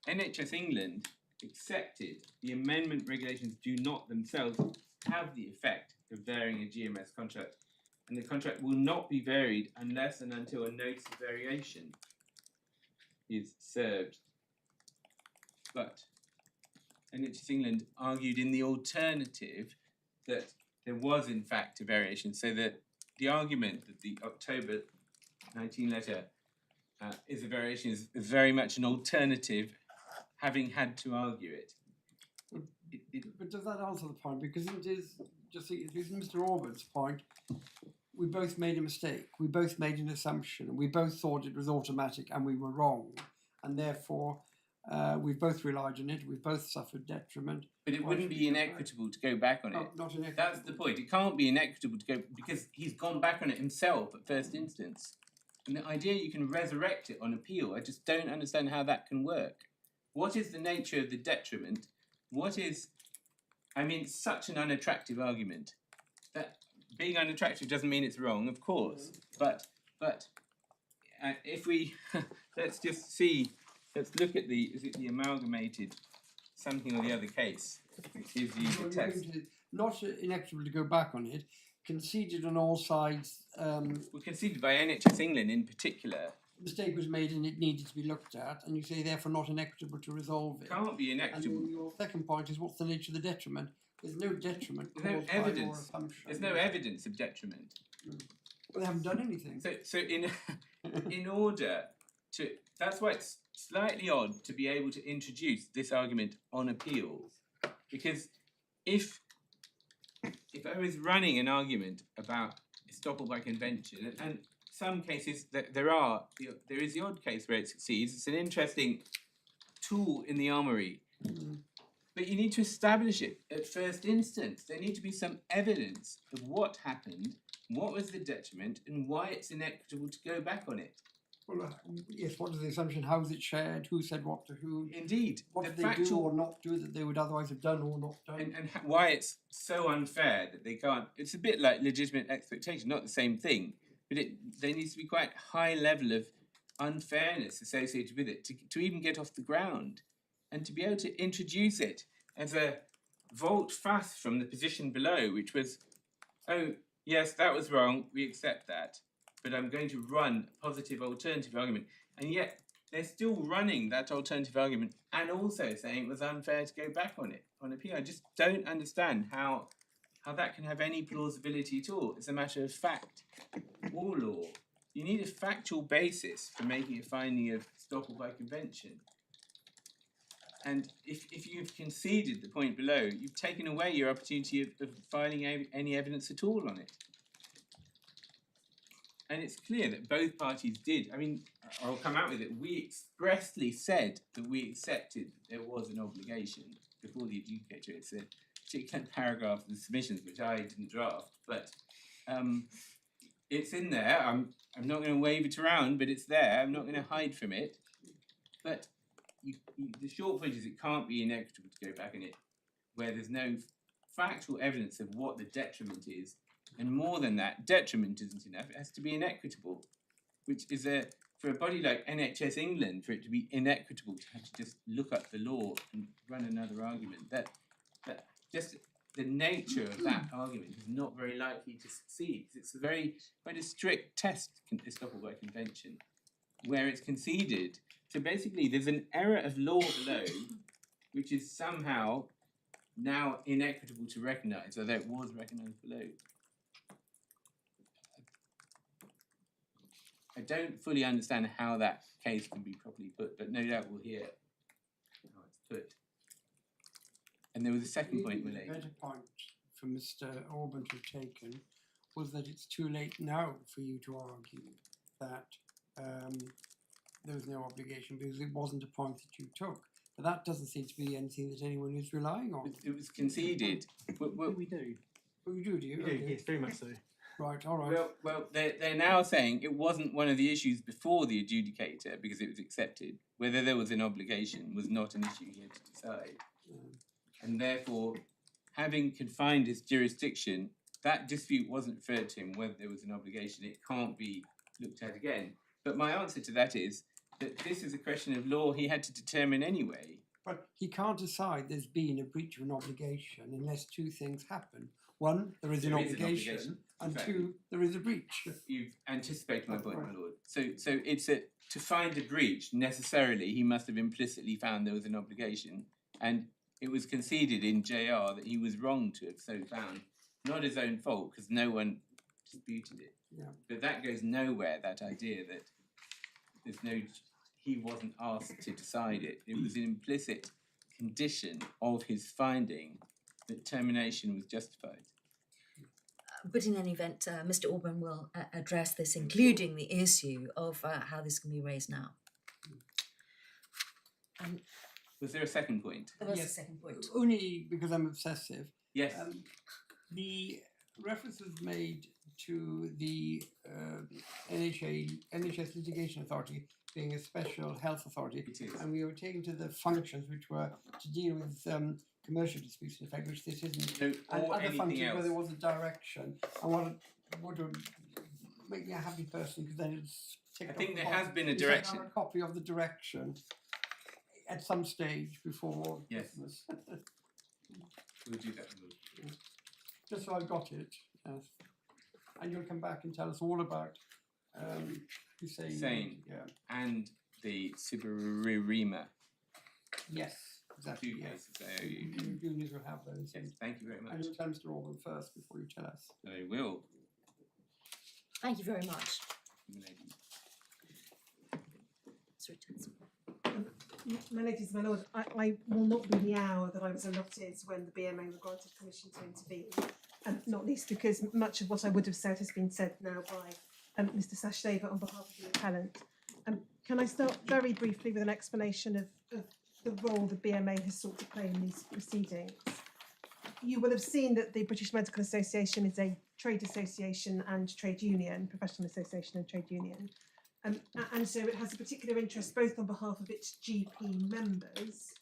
NHS England accepted the amendment regulations do not themselves have the effect of varying a GMS contract, and the contract will not be varied unless and until a notice of variation is served. But NHS England argued in the alternative that there was in fact a variation, so that the argument that the October 19 letter is a variation is very much an alternative, having had to argue it. But does that answer the point? Because it is, just Mr. Orban's point, we both made a mistake. We both made an assumption. We both thought it was automatic and we were wrong. And therefore, we both relied on it. We both suffered detriment. But it wouldn't be inequitable to go back on it. Not inequitable. That's the point. It can't be inequitable to go, because he's gone back on it himself at first instance. And the idea you can resurrect it on appeal, I just don't understand how that can work. What is the nature of the detriment? What is, I mean, such an unattractive argument. That being unattractive doesn't mean it's wrong, of course. But if we, let's just see, let's look at the, is it the amalgamated something or the other case, which gives you the text. Not inequitable to go back on it, conceded on all sides. Well, conceded by NHS England in particular. Mistake was made and it needed to be looked at, and you say therefore not inequitable to resolve it. Can't be inequitable. And your second point is what's the nature of the detriment? There's no detriment. There's no caused by your evidence. assumption. There's no evidence of detriment. Well, they haven't done anything. So in order to, that's why it's slightly odd to be able to introduce this argument on appeal, because if I was running an argument about estoppel by convention, and some cases there is the odd case where it succeeds. It's an interesting tool in the armoury, but you need to establish it at first instance. There need to be some evidence of what happened, what was the detriment, and why it's inequitable to go back on it. Well, yes, what is the assumption? How is it shared? Who said what to who? Indeed, What did they do or not do that they would otherwise have done or not done? and why it's so unfair that they can't. It's a bit like legitimate expectation, not the same thing, but there needs to be quite high level of unfairness associated with it to even get off the ground, and to be able to introduce it as a volte-face from the position below, which was, oh yes, that was wrong, we accept that, but I'm going to run a positive alternative argument, and yet they're still running that alternative argument and also saying it was unfair to go back on it on appeal. I just don't understand how that can have any plausibility at all. It's a matter of fact or law. You need a factual basis for making a finding of estoppel by convention. And if you've conceded the point below, you've taken away your opportunity of filing any evidence at all on it. And it's clear that both parties did. I mean, I'll come out with it. We expressly said that we accepted that there was an obligation before the adjudicator. It's a particular paragraph of the submissions which I didn't draft, but it's in there. I'm not going to wave it around, but it's there. I'm not going to hide from it. But the short point is it can't be inequitable to go back on it where there's no factual evidence of what the detriment is And more than that, detriment isn't enough. It has to be inequitable, which is for a body like NHS England, for it to be inequitable to have to just look up the law and run another argument. That just the nature of that argument is not very likely to succeed. It's quite a strict test, estoppel by convention, where it's conceded. So basically, there's an error of law below, which is somehow now inequitable to recognise, although it was recognised below. I don't fully understand how that case can be properly put, but no doubt we'll hear how it's put. And there was a second point, The Malay. better point for Mr. Orban to have taken was that it's too late now for you to argue that there was no obligation because it wasn't a point that you took. But that doesn't seem to be anything that anyone is relying on. It was conceded. We do. Oh, you do you? We do, Okay. yes, very much so. Right, all right. Well, they're now saying it wasn't one of the issues before the adjudicator because it was accepted. Whether there was an obligation was not an issue he had to decide. And therefore, having confined his jurisdiction, that dispute wasn't referred to him whether there was an obligation. It can't be looked at again. But my answer to that is that this is a question of law he had to determine anyway. But he can't decide there's been a breach of an obligation unless two things happen. One, there is an obligation, and exactly. two, there is a breach. You've anticipated my point, Right. my lord. So it's to find a breach, necessarily he must have implicitly found there was an obligation. And it was conceded in JR that he was wrong to have so found. Not his own fault, because no one disputed it. Yeah. But that goes nowhere, that idea that he wasn't asked to decide it. It was an implicit condition of his finding that termination was justified. But in any event, Mr. Orban will address this, including the issue of how this can be raised now. Was there a second point? There was a Yes. second point. Only because I'm obsessive. Yes. The reference was made to the NHS Litigation Authority being a special health authority, It is. and we were taken to the functions which were to deal with commercial disputes, in fact, which this isn't, No, and or other anything functions else. where there was a direction. I would make me a happy person because then it's. I think there has been a direction. A copy of the direction at some stage before Yes. Christmas. We'll do that. my lord. Just so I've got it, yes. And you'll come back and tell us all about Hussein. Hussein. Yeah. And the Subaru Yes, exactly. two Yes. cases I owe you. Juniors will have those. Yes, thank you very And much. you'll tell Mr. Orban first before you tell us. I will, Thank you very much. milady. Sorry, Chancellor. My ladies, my lord, I will not be the hour that I was allotted when the BMA were granted permission to intervene, and not least because much of what I would have said has been said now by Mr. Sachdeva on behalf of the appellant. Can I start very briefly with an explanation of the role the BMA has sought to play in these proceedings? You will have seen that the British Medical Association is a trade association and trade union, professional association and trade union. And so it has a particular interest both on behalf of its GP members,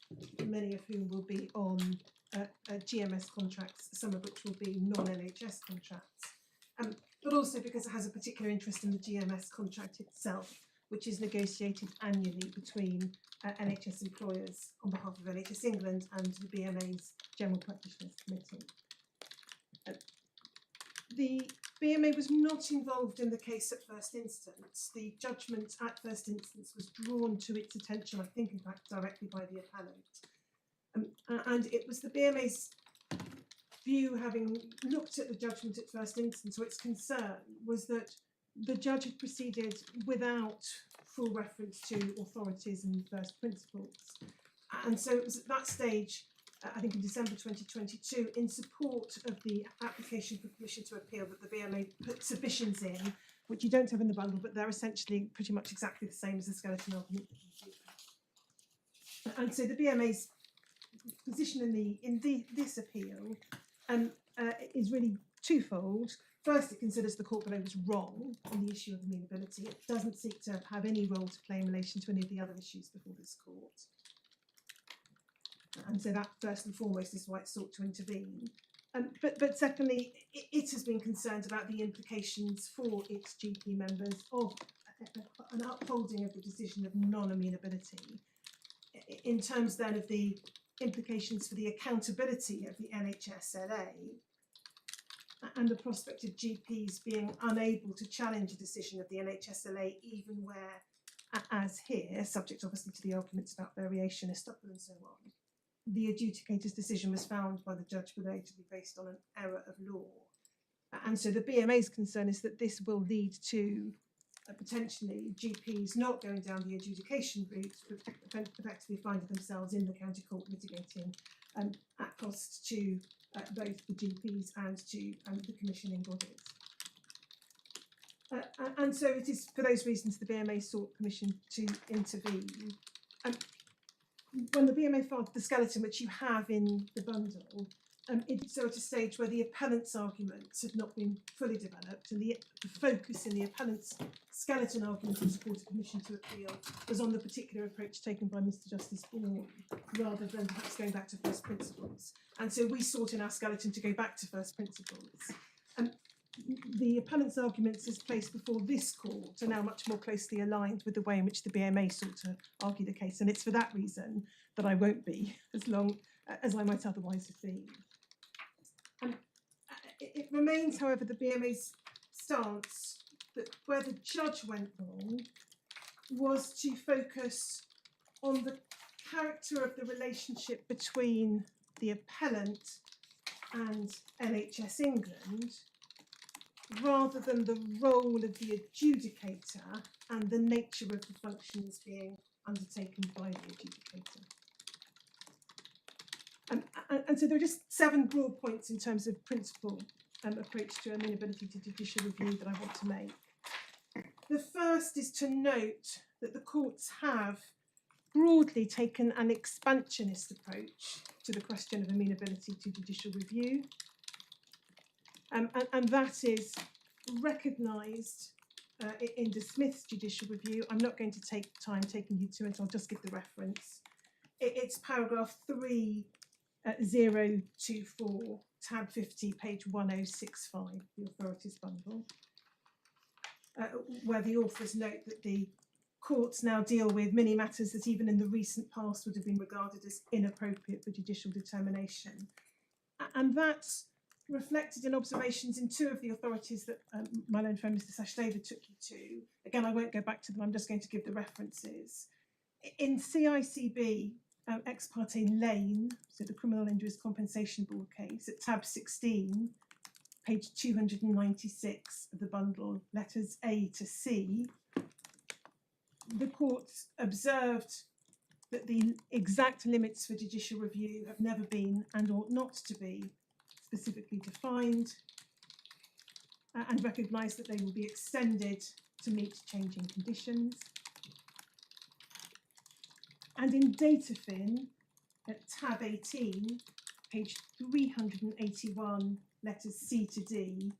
many of whom will be on GMS contracts, some of which will be non-NHS contracts, but also because it has a particular interest in the GMS contract itself, which is negotiated annually between NHS employers on behalf of NHS England and the BMA's General Practitioners Committee. The BMA was not involved in the case at first instance. The judgment at first instance was drawn to its attention, I think, in fact, directly by the appellant. And it was the BMA's view, having looked at the judgment at first instance, or its concern, was that the judge had proceeded without full reference to authorities and first principles. And so it was at that stage, I think in December 2022, in support of the application for permission to appeal, that the BMA put submissions in, which you don't have in the bundle, but they're essentially pretty much exactly the same as the skeleton argument. And so the BMA's position in this appeal is really twofold. First, it considers the court below was wrong on the issue of amenability. It doesn't seek to have any role to play in relation to any of the other issues before this court. And so that, first and foremost, is why it sought to intervene. But secondly, it has been concerned about the implications for its GP members of an upholding of the decision of non-amenability, in terms then of the implications for the accountability of the NHSLA and the prospect of GPs being unable to challenge a decision of the NHSLA, even where, as here, subject obviously to the arguments about variation, estoppel and so on, the adjudicator's decision was found by the judge below to be based on an error of law. And so the BMA's concern is that this will lead to potentially GPs not going down the adjudication route, but effectively finding themselves in the county court litigating at cost to both the GPs and to the commissioning bodies. And so it is for those reasons the BMA sought permission to intervene. When the BMA filed the skeleton, which you have in the bundle, it did so at a stage where the appellant's arguments had not been fully developed, and the focus in the appellant's skeleton argument in support of permission to appeal was on the particular approach taken by Mr. Justice Bourne, rather than perhaps going back to first principles. And so we sought in our skeleton to go back to first principles. The appellant's arguments as placed before this court are now much more closely aligned with the way in which the BMA sought to argue the case, and it's for that reason that I won't be as long as I might otherwise have been. It remains, however, the BMA's stance that where the judge went wrong was to focus on the character of the relationship between the appellant and NHS England, rather than the role of the adjudicator and the nature of the functions being undertaken by the adjudicator. And so there are just 7 broad points in terms of principle approach to amenability to judicial review that I want to make. The first is to note that the courts have broadly taken an expansionist approach to the question of amenability to judicial review. And that is recognised in De Smith's judicial review. I'm not going to take time taking you to it, I'll just give the reference. It's paragraph 3024, tab 50, page 1065, the authorities bundle, where the authors note that the courts now deal with many matters that even in the recent past would have been regarded as inappropriate for judicial determination. And that's reflected in observations in 2 of the authorities that my learned friend Mr. Sashleva took you to. Again, I won't go back to them, I'm just going to give the references. In CICB, ex parte Lane, so the Criminal Injuries Compensation Board case, at tab 16, page 296 of the bundle, letters A to C, the court observed that the exact limits for judicial review have never been and ought not to be specifically defined, and recognised that they will be extended to meet changing conditions. And in DataFin, at tab 18, page 381, letters C to D,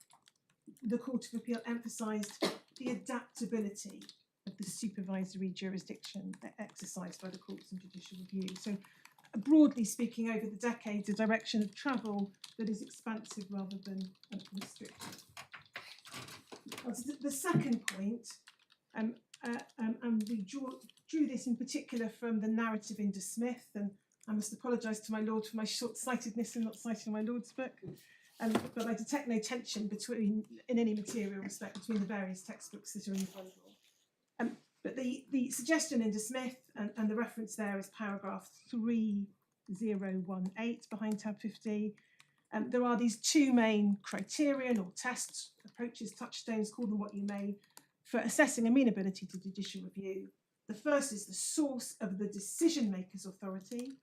the Court of Appeal emphasised the adaptability of the supervisory jurisdiction exercised by the courts in judicial review. So, broadly speaking, over the decades, a direction of travel that is expansive rather than restrictive. The second point, and we drew this in particular from the narrative in De Smith, and I must apologise to my lord for my short-sightedness in not citing my lord's book, but I detect no tension between, in any material respect, between the various textbooks that are in the bundle. But the suggestion in De Smith, and the reference there is paragraph 3018 behind tab 50. There are these 2 main criterion or tests, approaches, touchstones, call them what you may, for assessing amenability to judicial review. The first is the source of the decision maker's authority.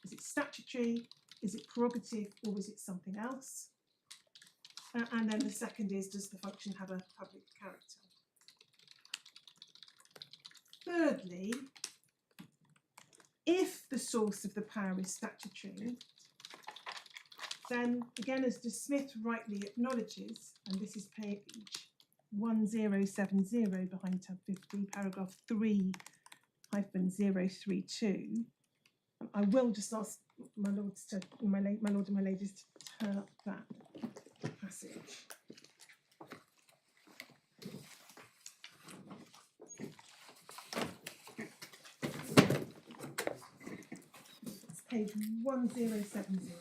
Is it statutory? Is it prerogative? Or is it something else? And then the second is, does the function have a public character? Thirdly, if the source of the power is statutory, then again, as De Smith rightly acknowledges, and this is page 1070 behind tab 50, paragraph 3-032, I will just ask my lords to my lord and my ladies to turn up that passage. It's page 1070.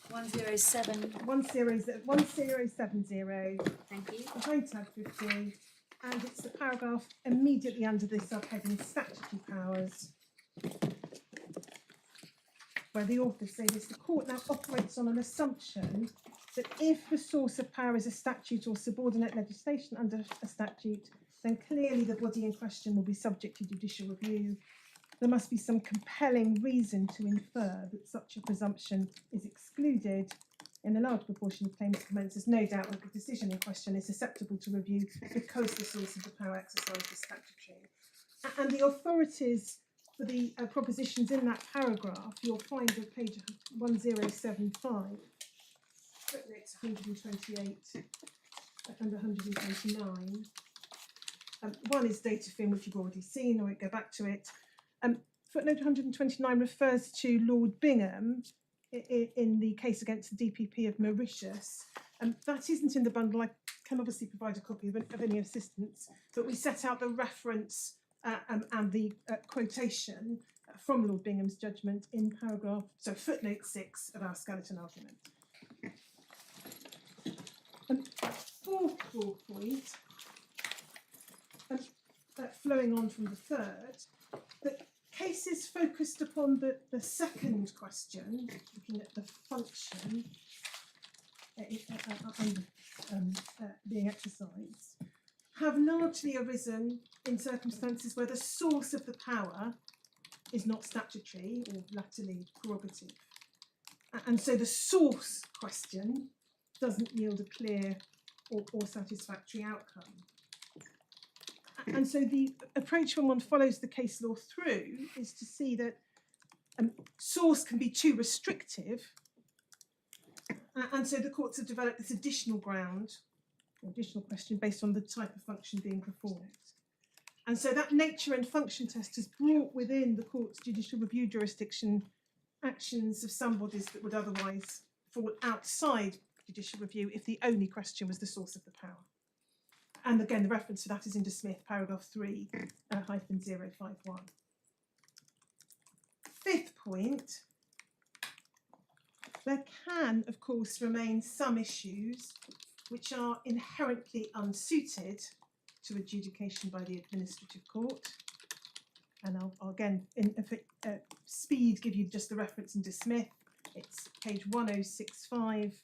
107. 1070. Thank you. Behind tab 50, and it's the paragraph immediately under this subheading statutory powers, where the authors say this: the court now operates on an assumption that if the source of power is a statute or subordinate legislation under a statute, then clearly the body in question will be subject to judicial review. There must be some compelling reason to infer that such a presumption is excluded. In a large proportion of claims commences, no doubt that the decision in question is susceptible to review because the source of the power exercised is statutory. And the authorities for the propositions in that paragraph, you'll find at page 1075, footnotes 128 and 129. One is data fin, which you've already seen, I won't go back to it. Footnote 129 refers to Lord Bingham in the case against the DPP of Mauritius. That isn't in the bundle. I can obviously provide a copy of any assistance, but we set out the reference and the quotation from Lord Bingham's judgment in footnote 6 of our skeleton argument. Fourth point, flowing on from the third, that cases focused upon the second question, looking at the function being exercised, have largely arisen in circumstances where the source of the power is not statutory or latterly prerogative. And so the source question doesn't yield a clear or satisfactory outcome. And so the approach when one follows the case law through is to see that source can be too restrictive, and so the courts have developed this additional ground, or additional question based on the type of function being performed. And so that nature and function test has brought within the court's judicial review jurisdiction actions of some bodies that would otherwise fall outside judicial review if the only question was the source of the power. And again, the reference to that is in De Smith, paragraph 3-051. Fifth point, there can, of course, remain some issues which are inherently unsuited to adjudication by the administrative court. And I'll again, in speed, give you just the reference in De Smith. It's page 1065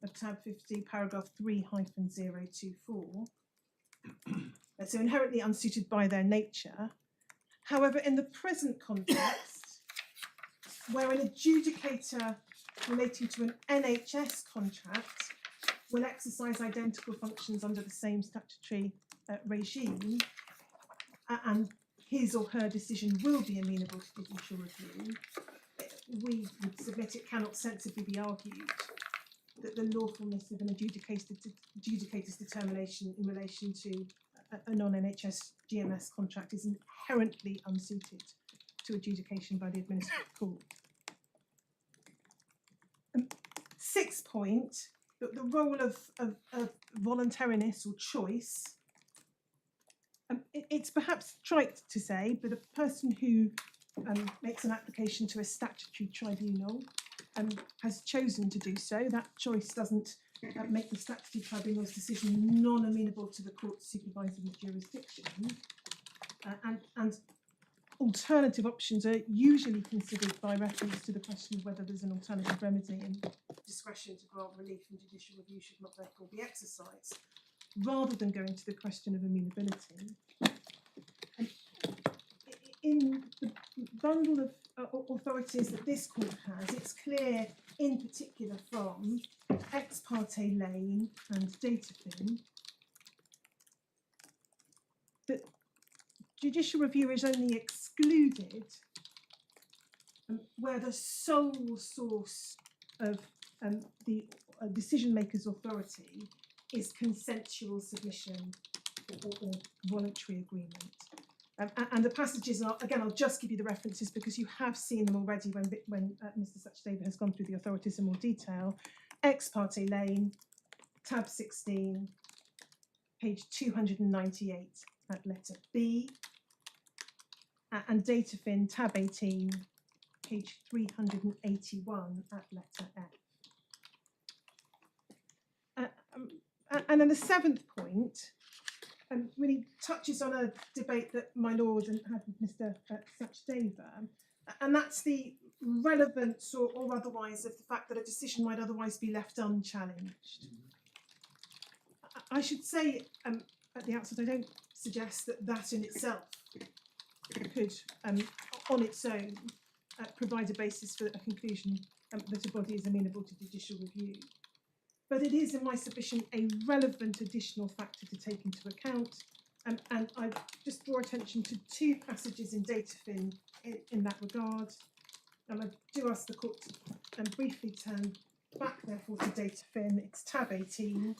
of tab 50, paragraph 3-024. So inherently unsuited by their nature. However, in the present context, where an adjudicator relating to an NHS contract will exercise identical functions under the same statutory regime, and his or her decision will be amenable to judicial review, we would submit it cannot sensibly be argued that the lawfulness of an adjudicator's determination in relation to a non-NHS GMS contract is inherently unsuited to adjudication by the administrative court. Sixth point, that the role of voluntariness or choice, it's perhaps trite to say, but a person who makes an application to a statutory tribunal has chosen to do so. That choice doesn't make the statutory tribunal's decision non-amenable to the court's supervisory jurisdiction. And alternative options are usually considered by reference to the question of whether there's an alternative remedy, and discretion to grant relief and judicial review should not therefore be exercised, rather than going to the question of amenability. And in the bundle of authorities that this court has, it's clear, in particular from Ex parte Lane and Datafin, that judicial review is only excluded where the sole source of the decision maker's authority is consensual submission or voluntary agreement. And the passages are, again, I'll just give you the references because you have seen them already when Mr. Sachdeva has gone through the authorities in more detail. Ex parte Lane, tab 16, page 298 at letter B, and Datafin, tab 18, page 381 at letter F. And then the seventh point really touches on a debate that my lord had with Mr. Sachdeva, and that's the relevance or otherwise of the fact that a decision might otherwise be left unchallenged. I should say at the outset, I don't suggest that that in itself could, on its own, provide a basis for a conclusion that a body is amenable to judicial review. But it is, in my submission, a relevant additional factor to take into account. And I just draw attention to two passages in Datafin in that regard. And I do ask the court to briefly turn back, therefore, to Datafin. It's tab 18.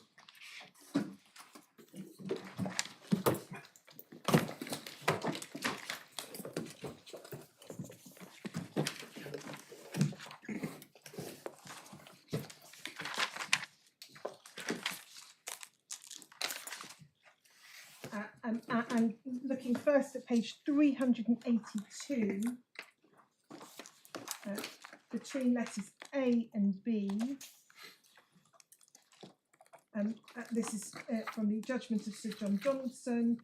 And looking first at page 382, between letters A and B, this is from the judgment of Sir John Johnson,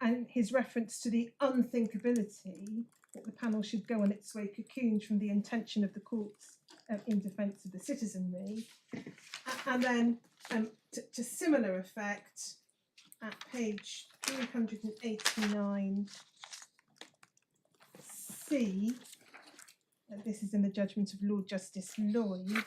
and his reference to the unthinkability that the panel should go on its way cocooned from the intention of the courts in defence of the citizenry. And then to similar effect, at page 389C, this is in the judgment of Lord Justice Lloyd,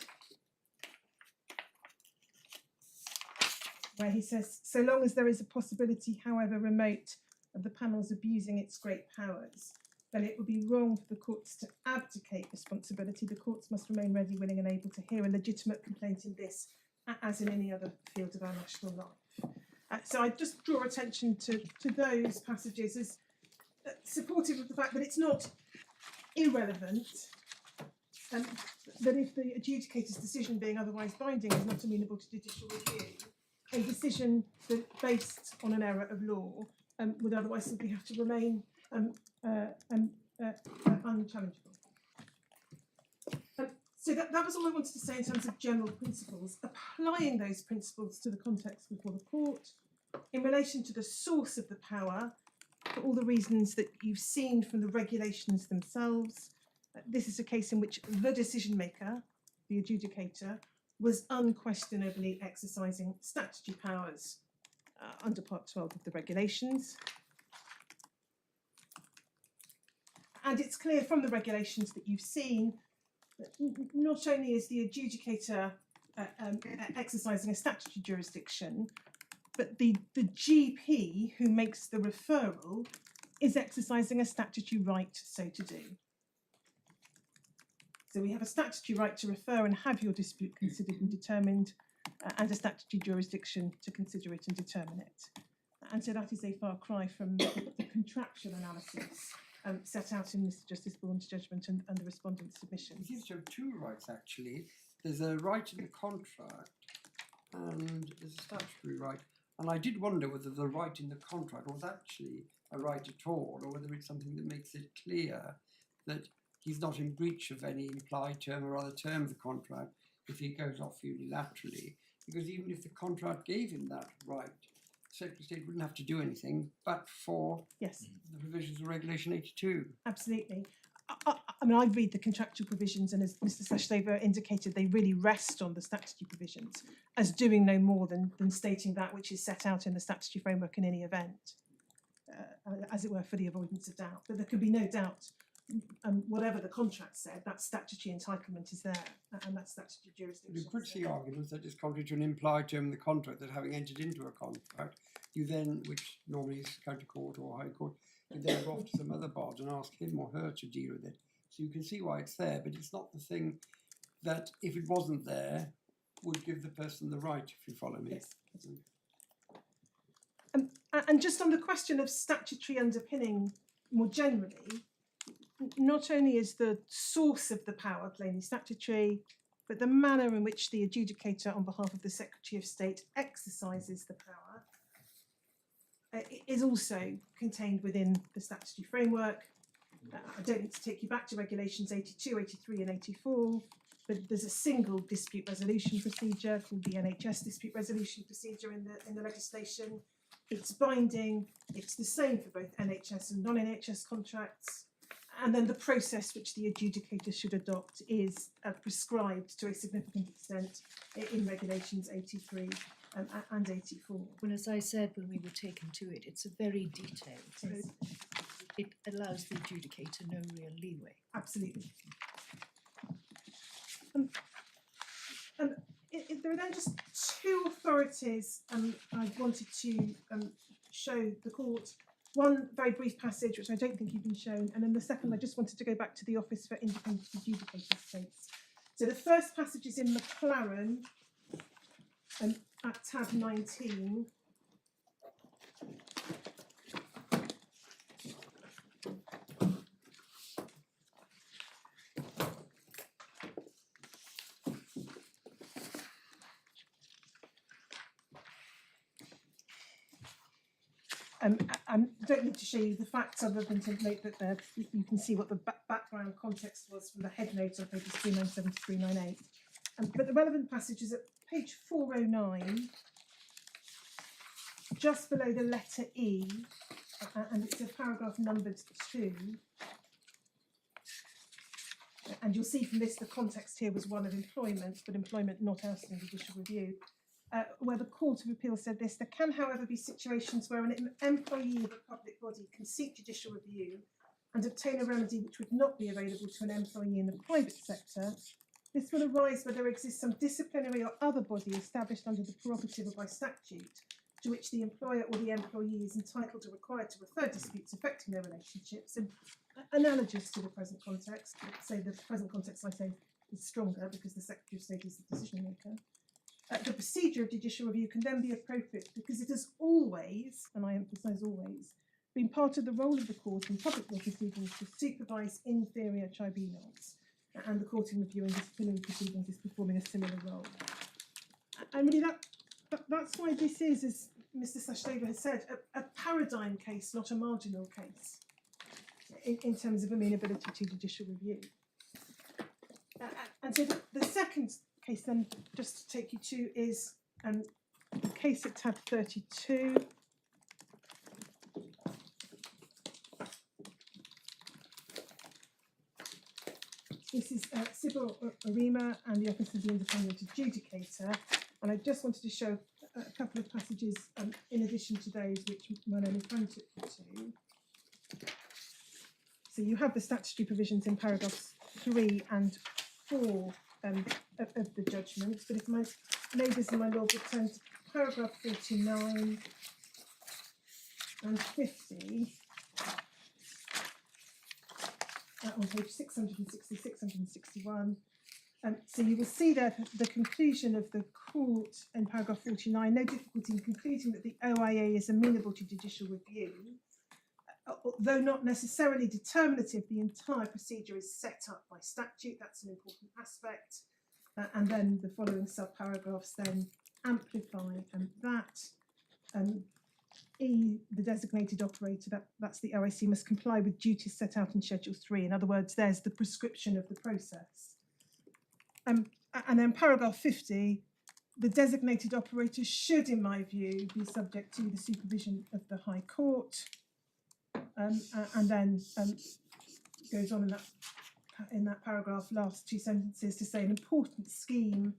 where he says, so long as there is a possibility, however remote, of the panel's abusing its great powers, then it would be wrong for the courts to abdicate responsibility. The courts must remain ready, willing and able to hear a legitimate complaint in this, as in any other field of our national life. So I just draw attention to those passages as supportive of the fact that it's not irrelevant, that if the adjudicator's decision being otherwise binding is not amenable to judicial review, a decision that based on an error of law would otherwise simply have to remain unchallengeable. So that was all I wanted to say in terms of general principles. Applying those principles to the context before the court, in relation to the source of the power, for all the reasons that you've seen from the regulations themselves, this is a case in which the decision maker, the adjudicator, was unquestionably exercising statutory powers under Part 12 of the regulations. And it's clear from the regulations that you've seen that not only is the adjudicator exercising a statutory jurisdiction, but the GP who makes the referral is exercising a statutory right so to do. So we have a statutory right to refer and have your dispute considered and determined, and a statutory jurisdiction to consider it and determine it. And so that is a far cry from the contractual analysis set out in Mr. Justice Bourne's judgment and the respondent's submission. It seems to have two rights, actually. There's a right in the contract and there's a statutory right. And I did wonder whether the right in the contract was actually a right at all, or whether it's something that makes it clear that he's not in breach of any implied term or other term of the contract if he goes off unilaterally. Because even if the contract gave him that right, the Secretary of State wouldn't have to do anything but for Yes, the provisions of Regulation 82. absolutely. I mean, I read the contractual provisions, and as Mr. Sachdeva indicated, they really rest on the statutory provisions as doing no more than stating that which is set out in the statutory framework in any event, as it were, for the avoidance of doubt. But there can be no doubt, whatever the contract said, that statutory entitlement is there, and that statutory jurisdiction. You could see arguments that it's contrary to an implied term in the contract, that having entered into a contract, you then, which normally is county court or high court, you then go off to some other body and ask him or her to deal with it. So you can see why it's there, but it's not the thing that, if it wasn't there, would give the person the right, if you follow me. Yes. And just on the question of statutory underpinning more generally, not only is the source of the power plainly statutory, but the manner in which the adjudicator on behalf of the Secretary of State exercises the power is also contained within the statutory framework. I don't need to take you back to regulations 82, 83 and 84, but there's a single dispute resolution procedure called the NHS dispute resolution procedure in the legislation. It's binding, it's the same for both NHS and non-NHS contracts. And then the process which the adjudicator should adopt is prescribed to a significant extent in regulations 83 and 84. Well, as I said when we were taken to it, it's a very detailed process. It allows the adjudicator no real leeway. Absolutely. There are then just two authorities I wanted to show the court. One very brief passage, which I don't think you've been shown, and then the second, I just wanted to go back to the Office for Independent Adjudicator States. So the first passage is in McLaren at tab 19. I don't need to show you the facts other than to note that you can see what the background context was from the head note on pages 397 to 398. But the relevant passage is at page 409, just below the letter E, and it's a paragraph numbered 2. And you'll see from this the context here was one of employment, but employment not ousting judicial review. Where the Court of Appeal said this: there can, however, be situations where an employee of a public body can seek judicial review and obtain a remedy which would not be available to an employee in the private sector. This will arise where there exists some disciplinary or other body established under the prerogative or by statute to which the employer or the employee is entitled or required to refer disputes affecting their relationships, and analogous to the present context. So the present context, I say, is stronger because the Secretary of State is the decision maker. The procedure of judicial review can then be appropriate because it has always, and I emphasise always, been part of the role of the court in public law proceedings to supervise inferior tribunals, and the court in reviewing disciplinary proceedings is performing a similar role. And really that's why this is, as Mr. Sachdeva has said, a paradigm case, not a marginal case, in terms of amenability to judicial review. And so the second case then, just to take you to, is the case at tab 32. This is Sybil Arima and the Office of the Independent Adjudicator, and I just wanted to show a couple of passages in addition to those which Manon is going to took you to. So you have the statutory provisions in paragraphs 3 and 4 of the judgment, but if my ladies and my lord would turn to paragraph 49 and 50 on page 660, 661. So you will see there the conclusion of the court in paragraph 49, no difficulty in concluding that the OIA is amenable to judicial review. Though not necessarily determinative, the entire procedure is set up by statute. That's an important aspect. And then the following sub-paragraphs then amplify that. E, the designated operator, that's the OIC, must comply with duties set out in Schedule 3. In other words, there's the prescription of the process. And then paragraph 50, the designated operator should, in my view, be subject to the supervision of the High Court. And then goes on in that paragraph, last two sentences, to say an important scheme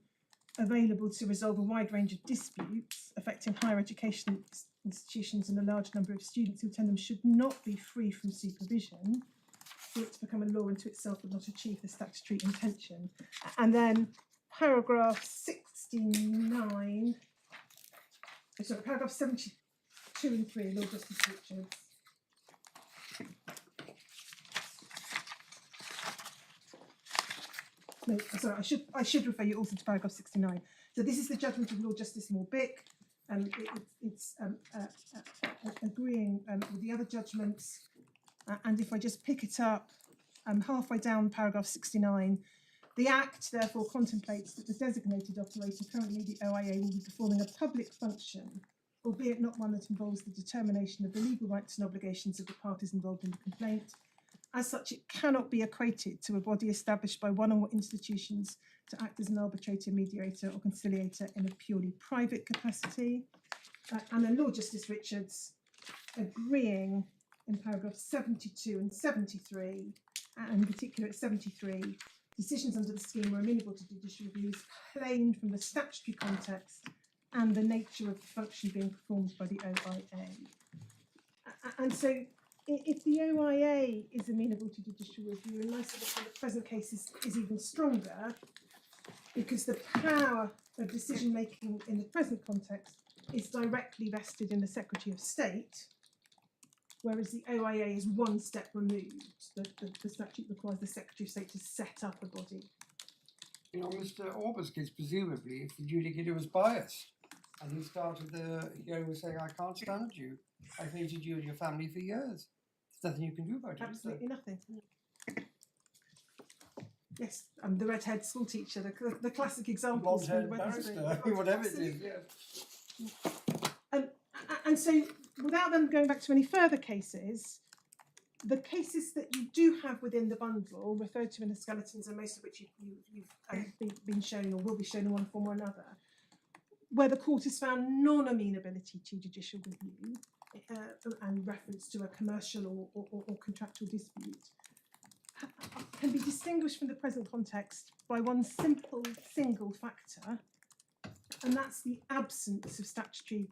available to resolve a wide range of disputes affecting higher education institutions and a large number of students who attend them should not be free from supervision, for it to become a law unto itself would not achieve the statutory intention. And then paragraph 69, sorry, paragraph 72 and 3, Lord Justice Richards. No, sorry, I should refer you also to paragraph 69. So this is the judgment of Lord Justice Morbick, It's agreeing with the other judgments. And if I just pick it up halfway down paragraph 69, the Act therefore contemplates that the designated operator, currently the OIA, will be performing a public function, albeit not one that involves the determination of the legal rights and obligations of the parties involved in the complaint. As such, it cannot be equated to a body established by one or more institutions to act as an arbitrator, mediator or conciliator in a purely private capacity. And then Lord Justice Richards agreeing in paragraph 72 and 73, and in particular at 73, decisions under the scheme are amenable to judicial reviews claimed from the statutory context and the nature of the function being performed by the OIA. And so if the OIA is amenable to judicial review, in my submission, the present case is even stronger, because the power of decision making in the present context is directly vested in the Secretary of State, whereas the OIA is one step removed. The statute requires the Secretary of State to set up a body. You know, Mr. Orber's case, presumably, if the adjudicator was biased and he started the hearing with saying, I can't stand you, I've hated you and your family for years. There's nothing you can do about it. Absolutely nothing. Yes, I'm the red-haired school teacher, the classic example. Blonde-haired barrister, whatever it is, yeah. And so, without them going back to any further cases, the cases that you do have within the bundle, referred to in the skeletons, and most of which you've been shown or will be shown in one form or another, where the court has found non-amenability to judicial review and reference to a commercial or contractual dispute, can be distinguished from the present context by one simple single factor, and that's the absence of statutory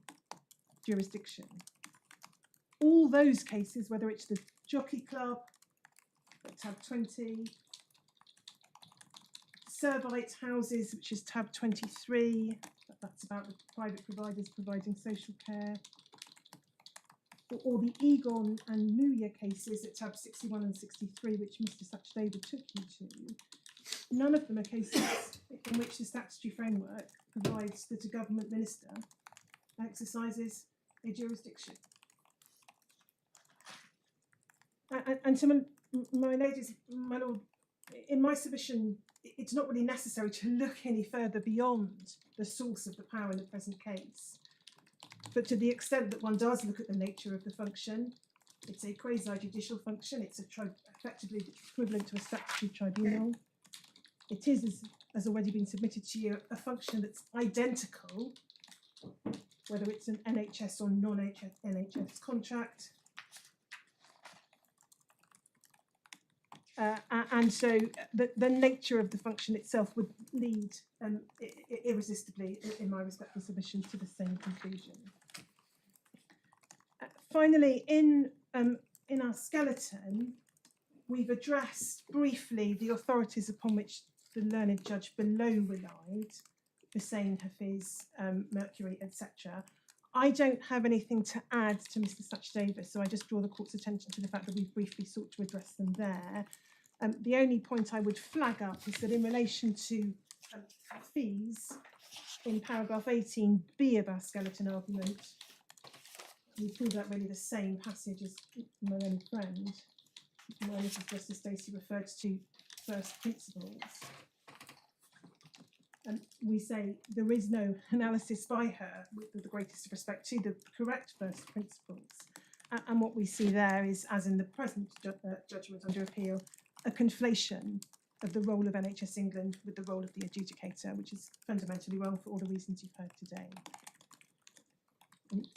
jurisdiction. All those cases, whether it's the Jockey Club, tab 20, Servite Houses, which is tab 23, that's about the private providers providing social care, or the Egon and Muya cases at tab 61 and 63, which Mr. Sachdeva took you to, none of them are cases in which the statutory framework provides that a government minister exercises a jurisdiction. And to my ladies, my lord, in my submission, it's not really necessary to look any further beyond the source of the power in the present case. But to the extent that one does look at the nature of the function, it's a quasi-judicial function, it's effectively equivalent to a statutory tribunal. It is, as already been submitted to you, a function that's identical, whether it's an NHS or non-NHS contract. And so the nature of the function itself would lead irresistibly, in my respectful submission, to the same conclusion. Finally, in our skeleton, we've addressed briefly the authorities upon which the learned judge below relied, Hussain, Hafiz, Mercury, etc. I don't have anything to add to Mr. Sachdeva, so I just draw the court's attention to the fact that we've briefly sought to address them there. The only point I would flag up is that in relation to fees, in paragraph 18b of our skeleton argument, we pulled out really the same passage as my own friend, where Mrs. Justice Stacey referred to first principles. And we say there is no analysis by her, with the greatest respect to the correct first principles. And what we see there is, as in the present judgment under appeal, a conflation of the role of NHS England with the role of the adjudicator, which is fundamentally wrong for all the reasons you've heard today.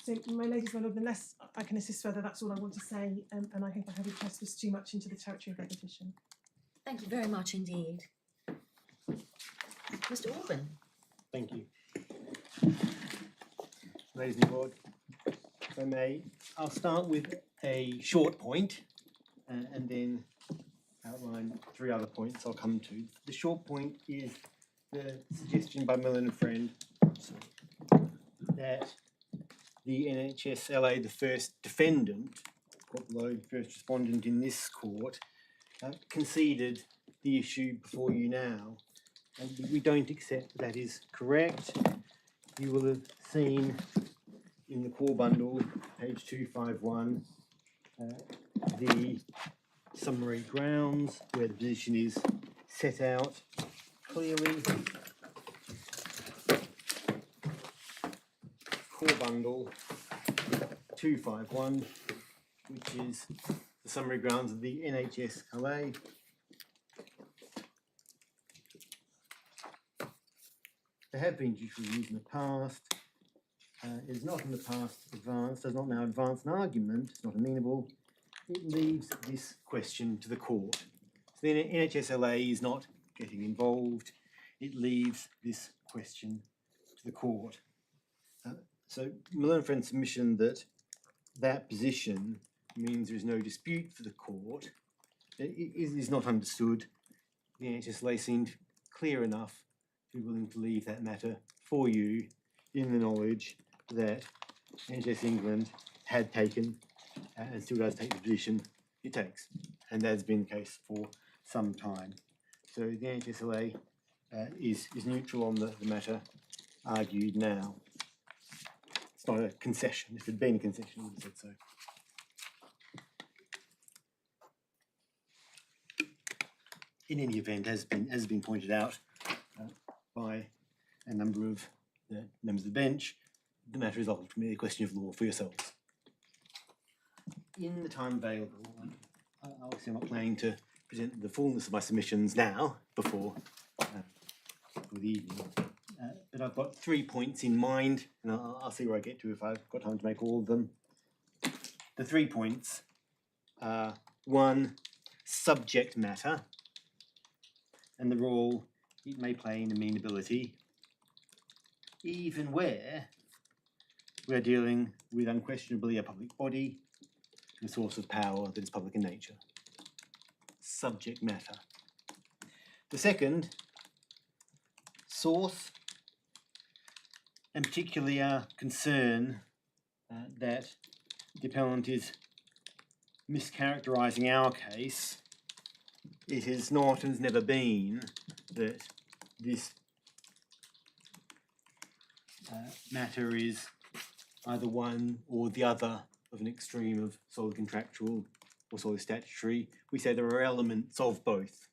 So, my ladies, my lord, unless I can assist further, that's all I want to say, and I hope I haven't trespassed too much into the territory of repetition. Thank you very much indeed. Mr. Orban. Thank you. Ladies and Lord, if I may, I'll start with a short point and then outline 3 other points I'll come to. The short point is the suggestion by Millen and Friend that the NHS LA, the first defendant, below first respondent in this court, conceded the issue before you now. And we don't accept that is correct. you will have seen in the core bundle, page 251, the summary grounds where the position is set out clearly. Core bundle 251, which is the summary grounds of the NHS LA. There have been judicial reviews in the past. It is not in the past advanced, does not now advance an argument, it's not amenable. It leaves this question to the court. So the NHS LA is not getting involved. It leaves this question to the court. So Miller and Friend's submission that position means there is no dispute for the court. It is not understood. The NHS LA seemed clear enough to be willing to leave that matter for you in the knowledge that NHS England had taken and still does take the position it takes. And that's been the case for some time. So the NHS LA is neutral on the matter argued now. It's not a concession. If it had been a concession, it would have said so. In any event, as has been pointed out by a number of the members of the bench, the matter is ultimately a question of law for yourselves. In the time available, obviously I'm not planning to present the fullness of my submissions now before the evening, but I've got 3 points in mind, and I'll see where I get to if I've got time to make all of them. The 3 points are: 1, subject matter, and the role it may play in amenability, even where we are dealing with unquestionably a public body, a source of power that is public in nature. Subject matter. The second, source, and particularly our concern that the appellant is mischaracterising our case. It is not and has never been that this matter is either one or the other of an extreme of solely contractual or solely statutory. We say there are elements of both.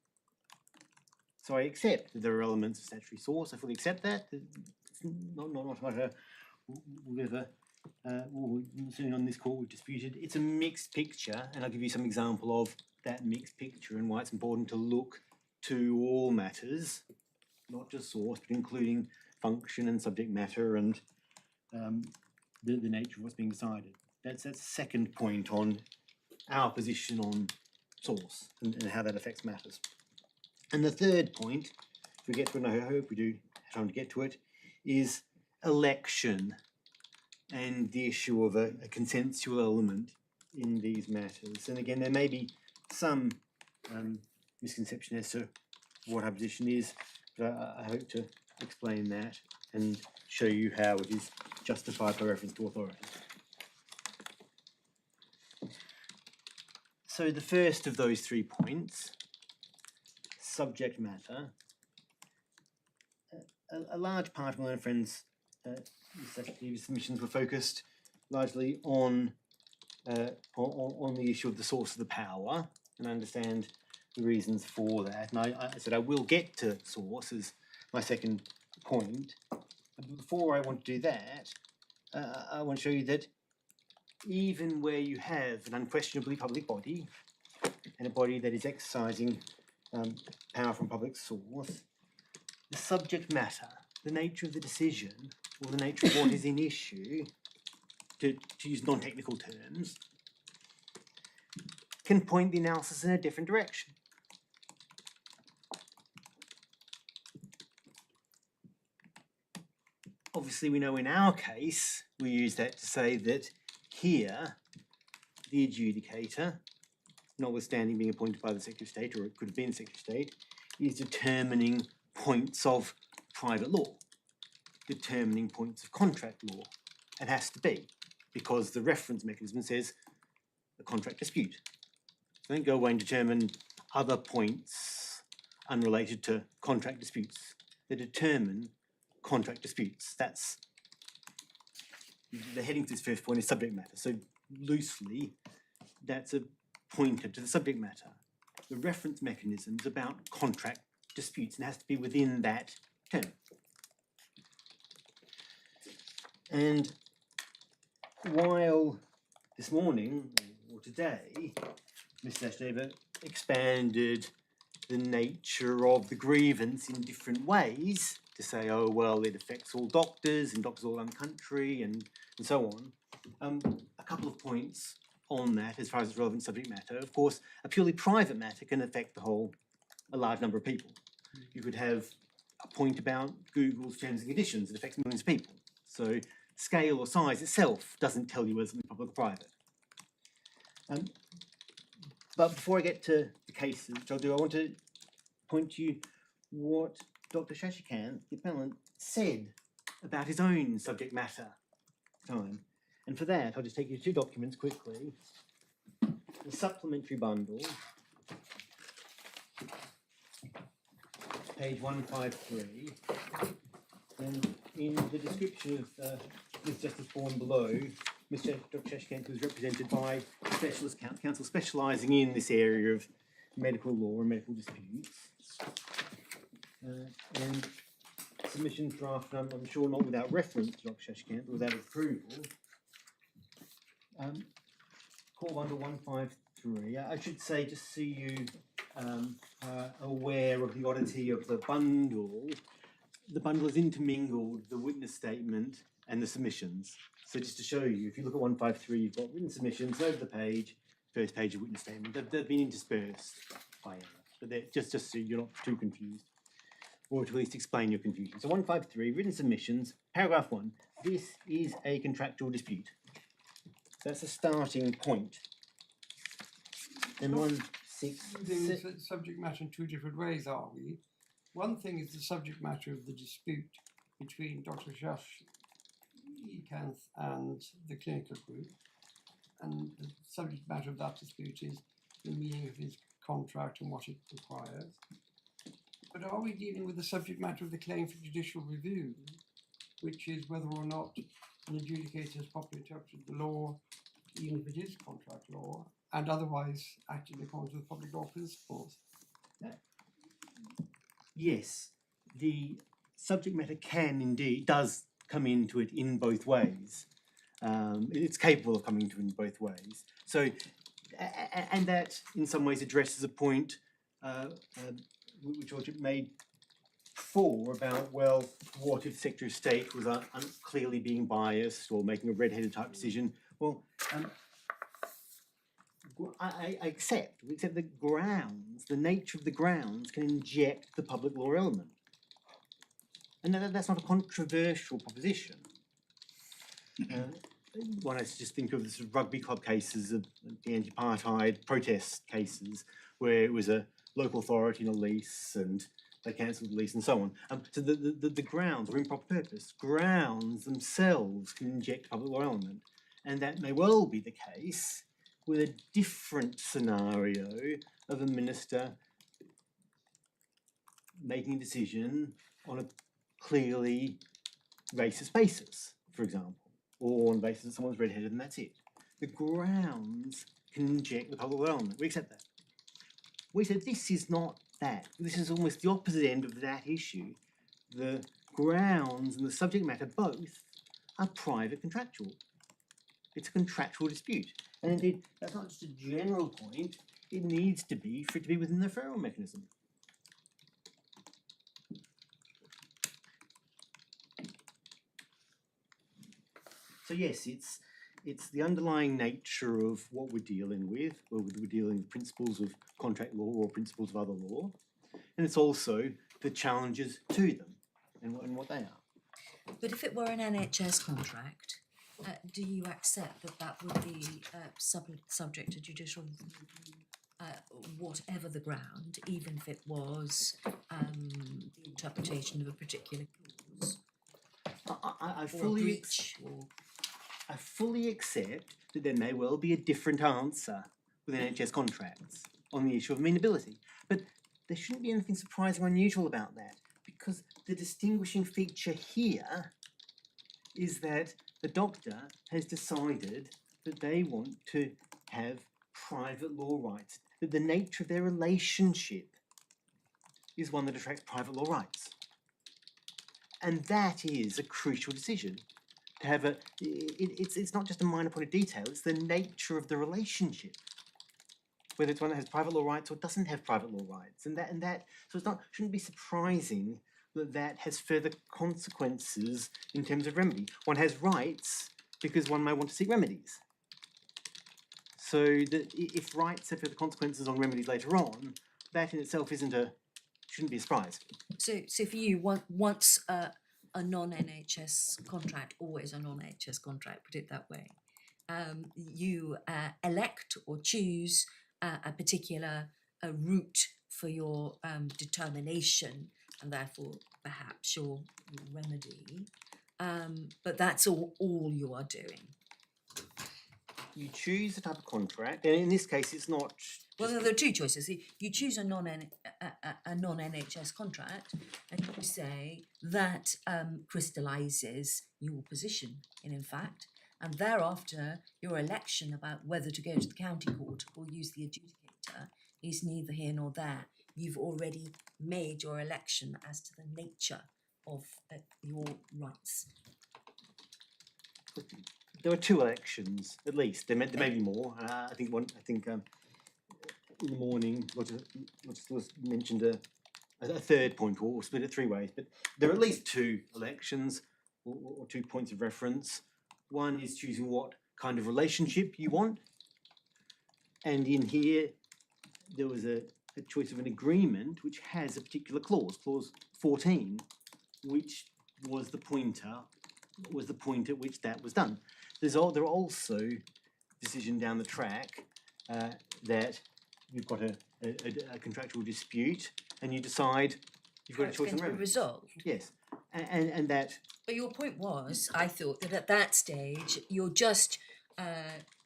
So I accept that there are elements of statutory source. I fully accept that. It's not much whatever certainly on this court we've disputed. It's a mixed picture, and I'll give you some example of that mixed picture and why it's important to look to all matters, not just source, but including function and subject matter and the nature of what's being decided. That's the second point on our position on source and how that affects matters. And the third point, if we get to it, and I hope we do have time to get to it, is election and the issue of a consensual element in these matters. And again, there may be some misconception as to what our position is, but I hope to explain that and show you how it is justified by reference to authority. So the first of those 3 points, subject matter, a large part of my own friends' submissions were focused largely on the issue of the source of the power, and I understand the reasons for that. And I said I will get to source as my second point. But before I want to do that, I want to show you that even where you have an unquestionably public body and a body that is exercising power from public source, the subject matter, the nature of the decision, or the nature of what is in issue, to use non-technical terms, can point the analysis in a different direction. Obviously, we know in our case, we use that to say that here, the adjudicator, notwithstanding being appointed by the Secretary of State, or it could have been the Secretary of State, is determining points of private law, determining points of contract law. It has to be, because the reference mechanism says a contract dispute. So don't go away and determine other points unrelated to contract disputes. They determine contract disputes. That's the heading to this first point is subject matter. So loosely, that's a pointer to the subject matter. The reference mechanism is about contract disputes and has to be within that term. And while this morning or today, Mr. Ashley expanded the nature of the grievance in different ways to say, oh, well, it affects all doctors and doctors all around the country and so on. A couple of points on that as far as its relevant subject matter. Of course, a purely private matter can affect a large number of people. You could have a point about Google's terms and conditions that affects millions of people. So scale or size itself doesn't tell you whether something public or private. But before I get to the cases, which I'll do, I want to point to you what Dr. Shashikanth, the appellant, said about his own subject matter time. And for that, I'll just take you to two documents quickly. The supplementary bundle, page 153. And in the description of Ms. Justice Bourne below, Dr. Shashikanth was represented by specialist counsel specialising in this area of medical law and medical disputes. And submission draft, I'm sure not without reference to Dr. Shashikanth, but without approval. Call under 153. I should say, just so you are aware of the oddity of the bundle is intermingled, the witness statement and the submissions. So just to show you, if you look at 153, you've got written submissions over the page, first page of witness statement. They've been interspersed by error, but they're just so you're not too confused, or to at least explain your confusion. So 153, written submissions, paragraph 1. This is a contractual dispute. So that's a starting point. And Using the subject matter in two different ways, are we? One thing is the subject matter of the dispute between Dr. Shashikanth and the clinical group, and the subject matter of that dispute is the meaning of his contract and what it requires. But are we dealing with the subject matter of the claim for judicial review, which is whether or not an adjudicator has properly interpreted the law, even if it is contract law, and otherwise acted according to the public law principles? Yes, the subject matter does come into it in both ways. It's capable of coming into it in both ways. So, and that in some ways addresses a point which George made before about, well, what if the Secretary of State was clearly being biased or making a red-headed type decision? Well, I accept the grounds, the nature of the grounds can inject the public law element. And that's not a controversial proposition. One has to just think of the sort of rugby club cases of the anti-apartheid protest cases, where it was a local authority and a lease, and they cancelled the lease and so on. So the grounds, or improper purpose, grounds themselves can inject a public law element. And that may well be the case with a different scenario of a minister making a decision on a clearly racist basis, for example, or on the basis that someone's red-headed and that's it. The grounds can inject the public law element. We accept that. We said this is not that. This is almost the opposite end of that issue. The grounds and the subject matter both are private contractual. It's a contractual dispute. And indeed, that's not just a general point, it needs to be for it to be within the referral mechanism. So yes, it's the underlying nature of what we're dealing with, where we're dealing with principles of contract law or principles of other law, and it's also the challenges to them and what they are. But if it were an NHS contract, do you accept that that would be subject to judicial review, whatever the ground, even if it was the interpretation of a particular clause? I fully accept that there may well be a different answer with NHS contracts on the issue of amenability, but there shouldn't be anything surprising or unusual about that, because the distinguishing feature here is that the doctor has decided that they want to have private law rights, that the nature of their relationship is one that attracts private law rights. And that is a crucial decision. To have it's not just a minor point of detail, it's the nature of the relationship. Whether it's one that has private law rights or doesn't have private law rights. And that so shouldn't be surprising that has further consequences in terms of remedy. One has rights because one may want to seek remedies. So that if rights have further consequences on remedies later on, that in itself shouldn't be a surprise. So for you, once a non-NHS contract, always a non-NHS contract, put it that way, you elect or choose a particular route for your determination and therefore perhaps your remedy, but that's all you are doing. You choose the type of contract, and in this case it's not... Well, there are two choices. You choose a non-NHS contract, and you say that crystallises your position, in fact, and thereafter your election about whether to go to the county court or use the adjudicator is neither here nor there. You've already made your election as to the nature of your rights. There were two elections, at least. There may be more. I think in the morning, Roger mentioned a third point, or split it three ways. But there are at least two elections, or 2 points of reference. One is choosing what kind of relationship you want. And in here, there was a choice of an agreement which has a particular clause, clause 14, which was the point at which that was done. There are also decision down the track that you've got a contractual dispute and you decide you've got a choice on remedy. Resolved. Yes, and that. But your point was, I thought, that at that stage you're just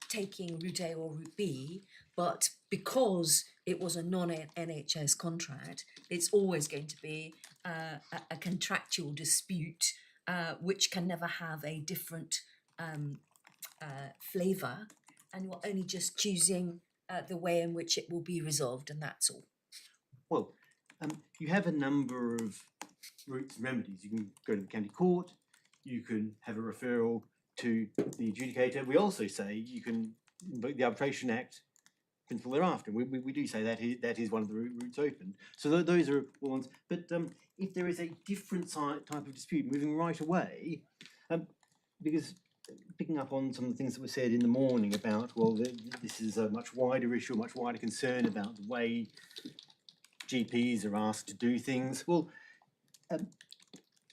taking route A or route B, but because it was a non-NHS contract, it's always going to be a contractual dispute which can never have a different flavour, and you're only just choosing the way in which it will be resolved, and that's all. Well, you have a number of routes and remedies. You can go to the county court, you can have a referral to the adjudicator. We also say you can invoke the Arbitration Act principle thereafter. We do say that is one of the routes open. So those are ones. But if there is a different type of dispute moving right away, because picking up on some of the things that were said in the morning about, well, this is a much wider issue, a much wider concern about the way GPs are asked to do things. Well,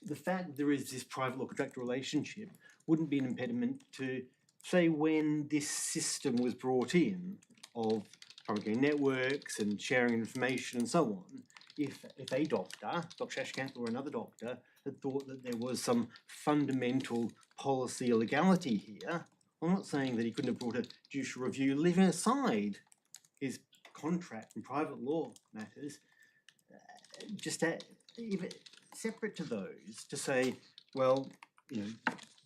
the fact that there is this private law contractual relationship wouldn't be an impediment to, say, when this system was brought in of public networks and sharing information and so on, if a doctor, Dr. Shashikanth or another doctor, had thought that there was some fundamental policy illegality here, I'm not saying that he couldn't have brought a judicial review, leaving aside his contract and private law matters, even separate to those, to say, well,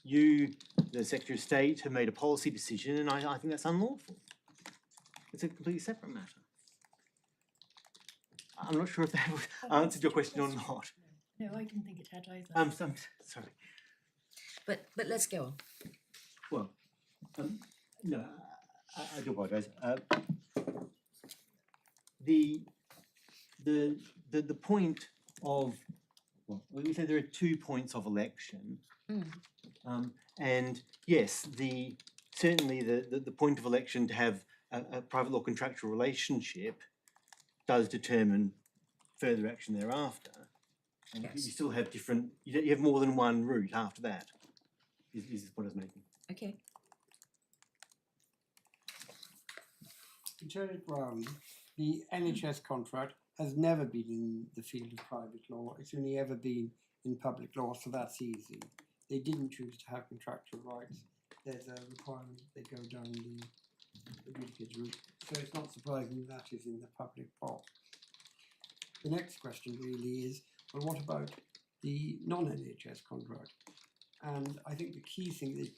you, the Secretary of State, have made a policy decision, and I think that's unlawful. It's a completely separate matter. I'm not sure if that answered your question or not. No, I didn't think it had either. Sorry. But let's go on. Well, no, I do apologise. The point of, well, we say there are 2 points of election, and yes, certainly the point of election to have a private law contractual relationship does determine further action thereafter. And Yes. you still have you have more than one route after that, is the point I was making. Okay. To turn it round, the NHS contract has never been in the field of private law. It's only ever been in public law, so that's easy. They didn't choose to have contractual rights. There's a requirement they go down the adjudicator route. So it's not surprising that is in the public box. The next question really is, well, what about the non-NHS contract? And I think the key thing that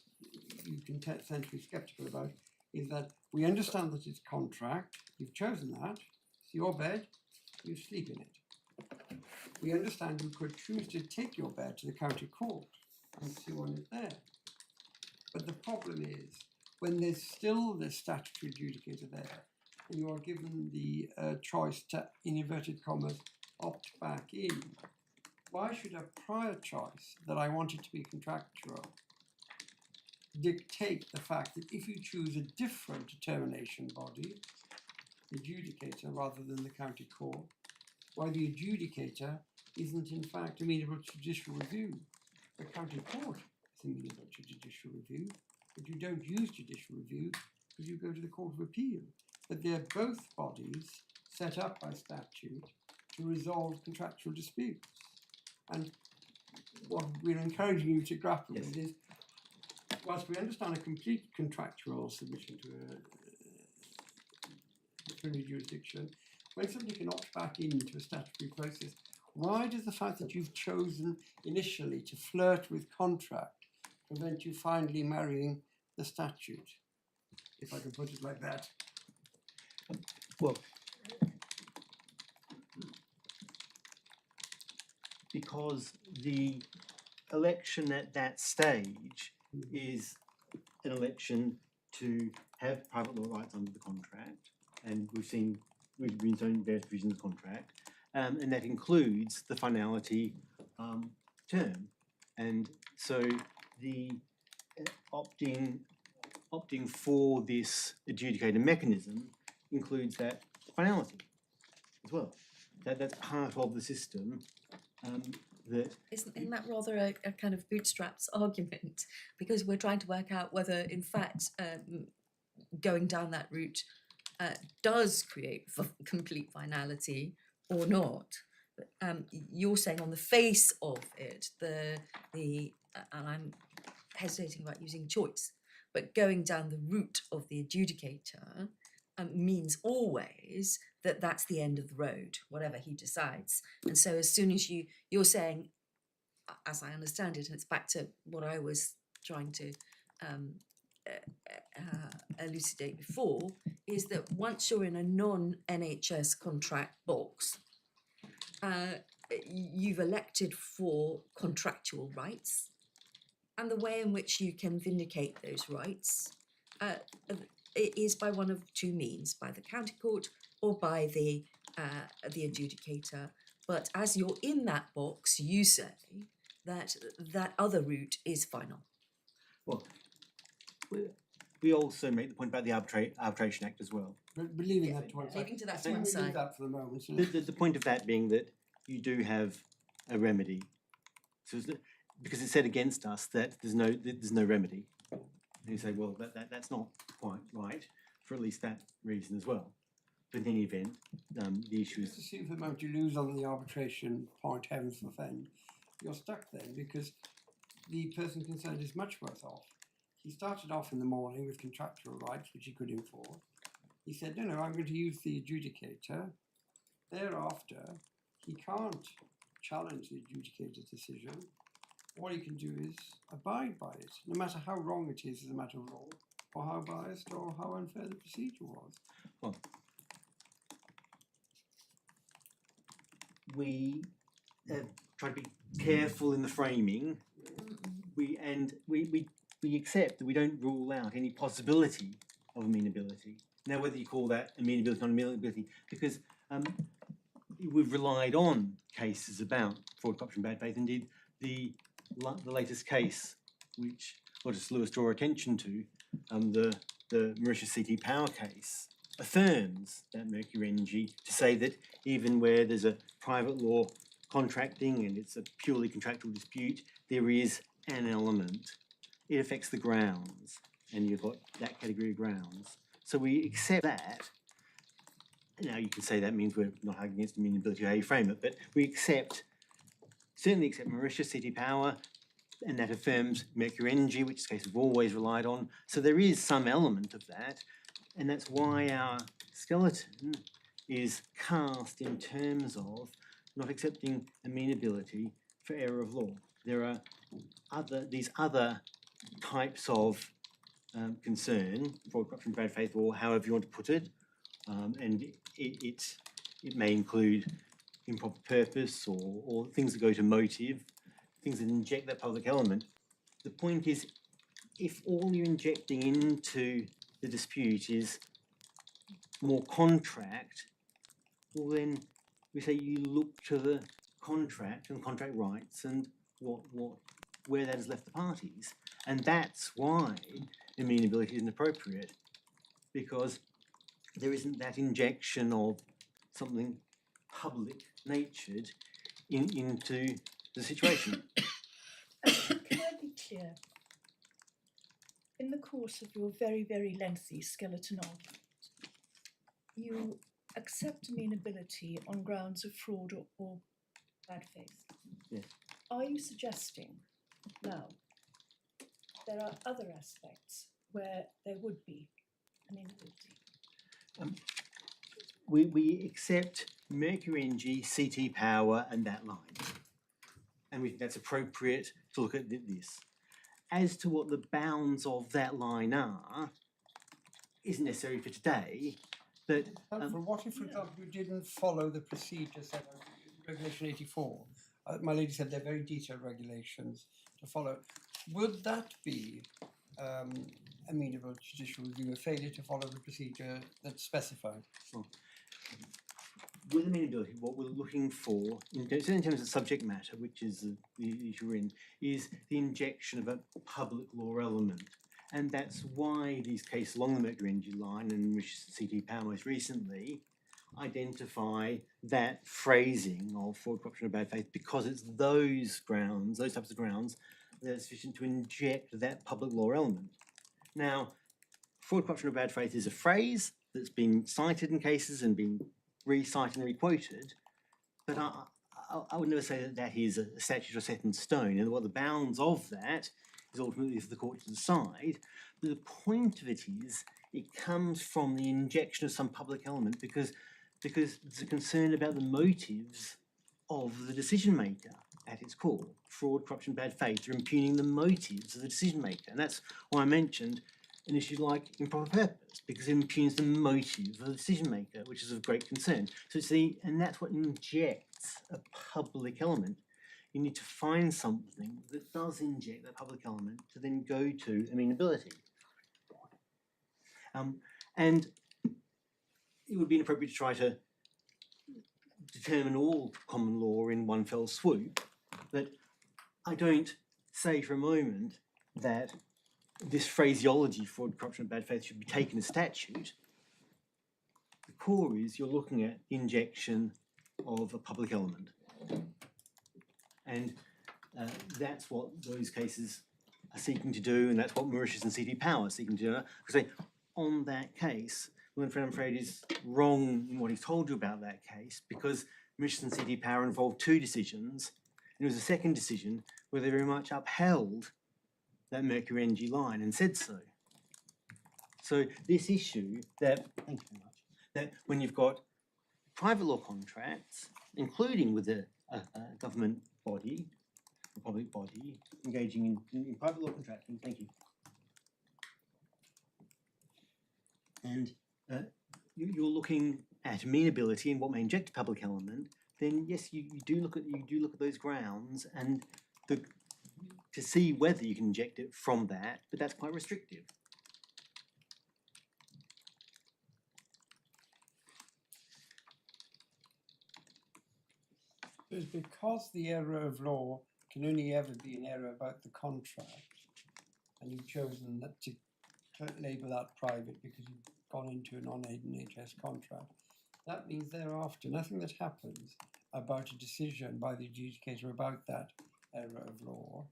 you can tend to be sceptical about is that we understand that it's contract, you've chosen that, it's your bed, you sleep in it. We understand you could choose to take your bed to the county court and sue on it there. But the problem is, when there's still the statutory adjudicator there, and you are given the choice to, in inverted commas, opt back in, why should a prior choice that I wanted to be contractual dictate the fact that if you choose a different determination body, the adjudicator rather than the county court, why the adjudicator isn't in fact amenable to judicial review? The county court is amenable to judicial review, but you don't use judicial review because you go to the Court of Appeal. But they're both bodies set up by statute to resolve contractual disputes. And what we're encouraging you to grapple with is, whilst we understand a complete contractual submission to a disciplinary jurisdiction, when somebody can opt back into a statutory process, why does the fact that you've chosen initially to flirt with contract prevent you finally marrying the statute, if I can put it like that? Well, because the election at that stage is an election to have private law rights under the contract, and we've been shown various provisions of the contract, and that includes the finality term, and so the opting for this adjudicator mechanism includes that finality as well. That's part of the system. Isn't that rather a kind of bootstraps argument? Because we're trying to work out whether, in fact, going down that route does create complete finality or not. You're saying on the face of it, and I'm hesitating about using choice, but going down the route of the adjudicator means always that that's the end of the road, whatever he decides. And so as soon as you're saying, as I understand it, and it's back to what I was trying to elucidate before, is that once you're in a non-NHS contract box, you've elected for contractual rights, and the way in which you can vindicate those rights is by one of two means, by the county court or by the adjudicator. But as you're in that box, you say that that other route is final. Well, we also make the point about the Arbitration Act as well. But leaving that to one side. Leaving to that So to one we side. leave that for the moment. So The point of that being that you do have a remedy, so because it's said against us that there's no remedy, and you say, well, that's not quite right for at least that reason as well. But in any event, the issue just is assume for the moment you lose on the arbitration point, heavens forfend, you're stuck then because the person concerned is much worse off. He started off in the morning with contractual rights, which he could enforce. He said, no, I'm going to use the adjudicator. Thereafter, he can't challenge the adjudicator's decision. All he can do is abide by it, no matter how wrong it is as a matter of law, or how biased or how unfair the procedure was. well, we try to be careful in the framing. We accept that we don't rule out any possibility of amenability. Now, whether you call that amenability or non-amenability, because we've relied on cases about fraud, corruption, bad faith. Indeed, the latest case, which I'll just Lewis draw attention to, the Mauritius CT Power case, affirms that Mercury Energy to say that even where there's a private law contracting and it's a purely contractual dispute, there is an element. It affects the grounds, and you've got that category of grounds. So we accept that. Now you can say that means we're not arguing against amenability or how you frame it, but we certainly accept Mauritius CT Power, and that affirms Mercury Energy, which is a case we've always relied on. So there is some element of that, and that's why our skeleton is cast in terms of not accepting amenability for error of law. There are these other types of concern, fraud, corruption, bad faith, or however you want to put it, and it may include improper purpose or things that go to motive, things that inject that public element. The point is, if all you're injecting into the dispute is more contract, well then we say you look to the contract and contract rights and where that has left the parties. And that's why amenability isn't appropriate, because there isn't that injection of something public natured into the situation. Can I be clear? In the course of your very, very lengthy skeleton argument, you accept amenability on grounds of fraud or bad faith. Yes. Are you suggesting now there are other aspects where there would be amenability? We accept Mercury NG, CT power and that line. And we think that's appropriate to look at this. As to what the bounds of that line are, isn't necessary for today, but For what if, for example, you didn't follow the procedure set out in Regulation 84? My lady said they're very detailed regulations to follow. Would that be amenable to judicial review, a failure to follow the procedure that's specified? with amenability, what we're looking for, in terms of subject matter, which is the issue we're in, is the injection of a public law element. And that's why these cases along the Mercury Energy line, and which CT Power most recently, identify that phrasing of fraud, corruption, or bad faith, because it's those grounds, those types of grounds, that are sufficient to inject that public law element. Now, fraud, corruption, or bad faith is a phrase that's been cited in cases and been re-cited and re-quoted, but I would never say that that is a statute or set in stone, and what the bounds of that is ultimately for the court to decide. But the point of it is, it comes from the injection of some public element because there's a concern about the motives of the decision maker at its core. Fraud, corruption, bad faith are impugning the motives of the decision maker, and that's why I mentioned an issue like improper purpose, because it impugns the motive of the decision maker, which is of great concern. So it's and that's what injects a public element. You need to find something that does inject that public element to then go to amenability. And it would be inappropriate to try to determine all common law in one fell swoop, but I don't say for a moment that this phraseology, fraud, corruption, and bad faith, should be taken as statute. The core is you're looking at injection of a public element. And that's what those cases are seeking to do, and that's what Mauritius and CT Power are seeking to do. Because on that case, Wilfred, I'm afraid, is wrong in what he's told you about that case, because Mauritius and CT Power involved two decisions, and it was a second decision where they very much upheld that Mercury Energy line and said so. So this issue that, thank you very much, that when you've got private law contracts, including with a government body, a public body, engaging in private law contracting, thank you. And you're looking at amenability and what may inject a public element, then yes, you do look at those grounds and to see whether you can inject it from that, but that's quite restrictive. It's because the error of law can only ever be an error about the contract, and you've chosen not to label that private because you've gone into a non-NHS contract. That means thereafter nothing that happens about a decision by the adjudicator about that error of law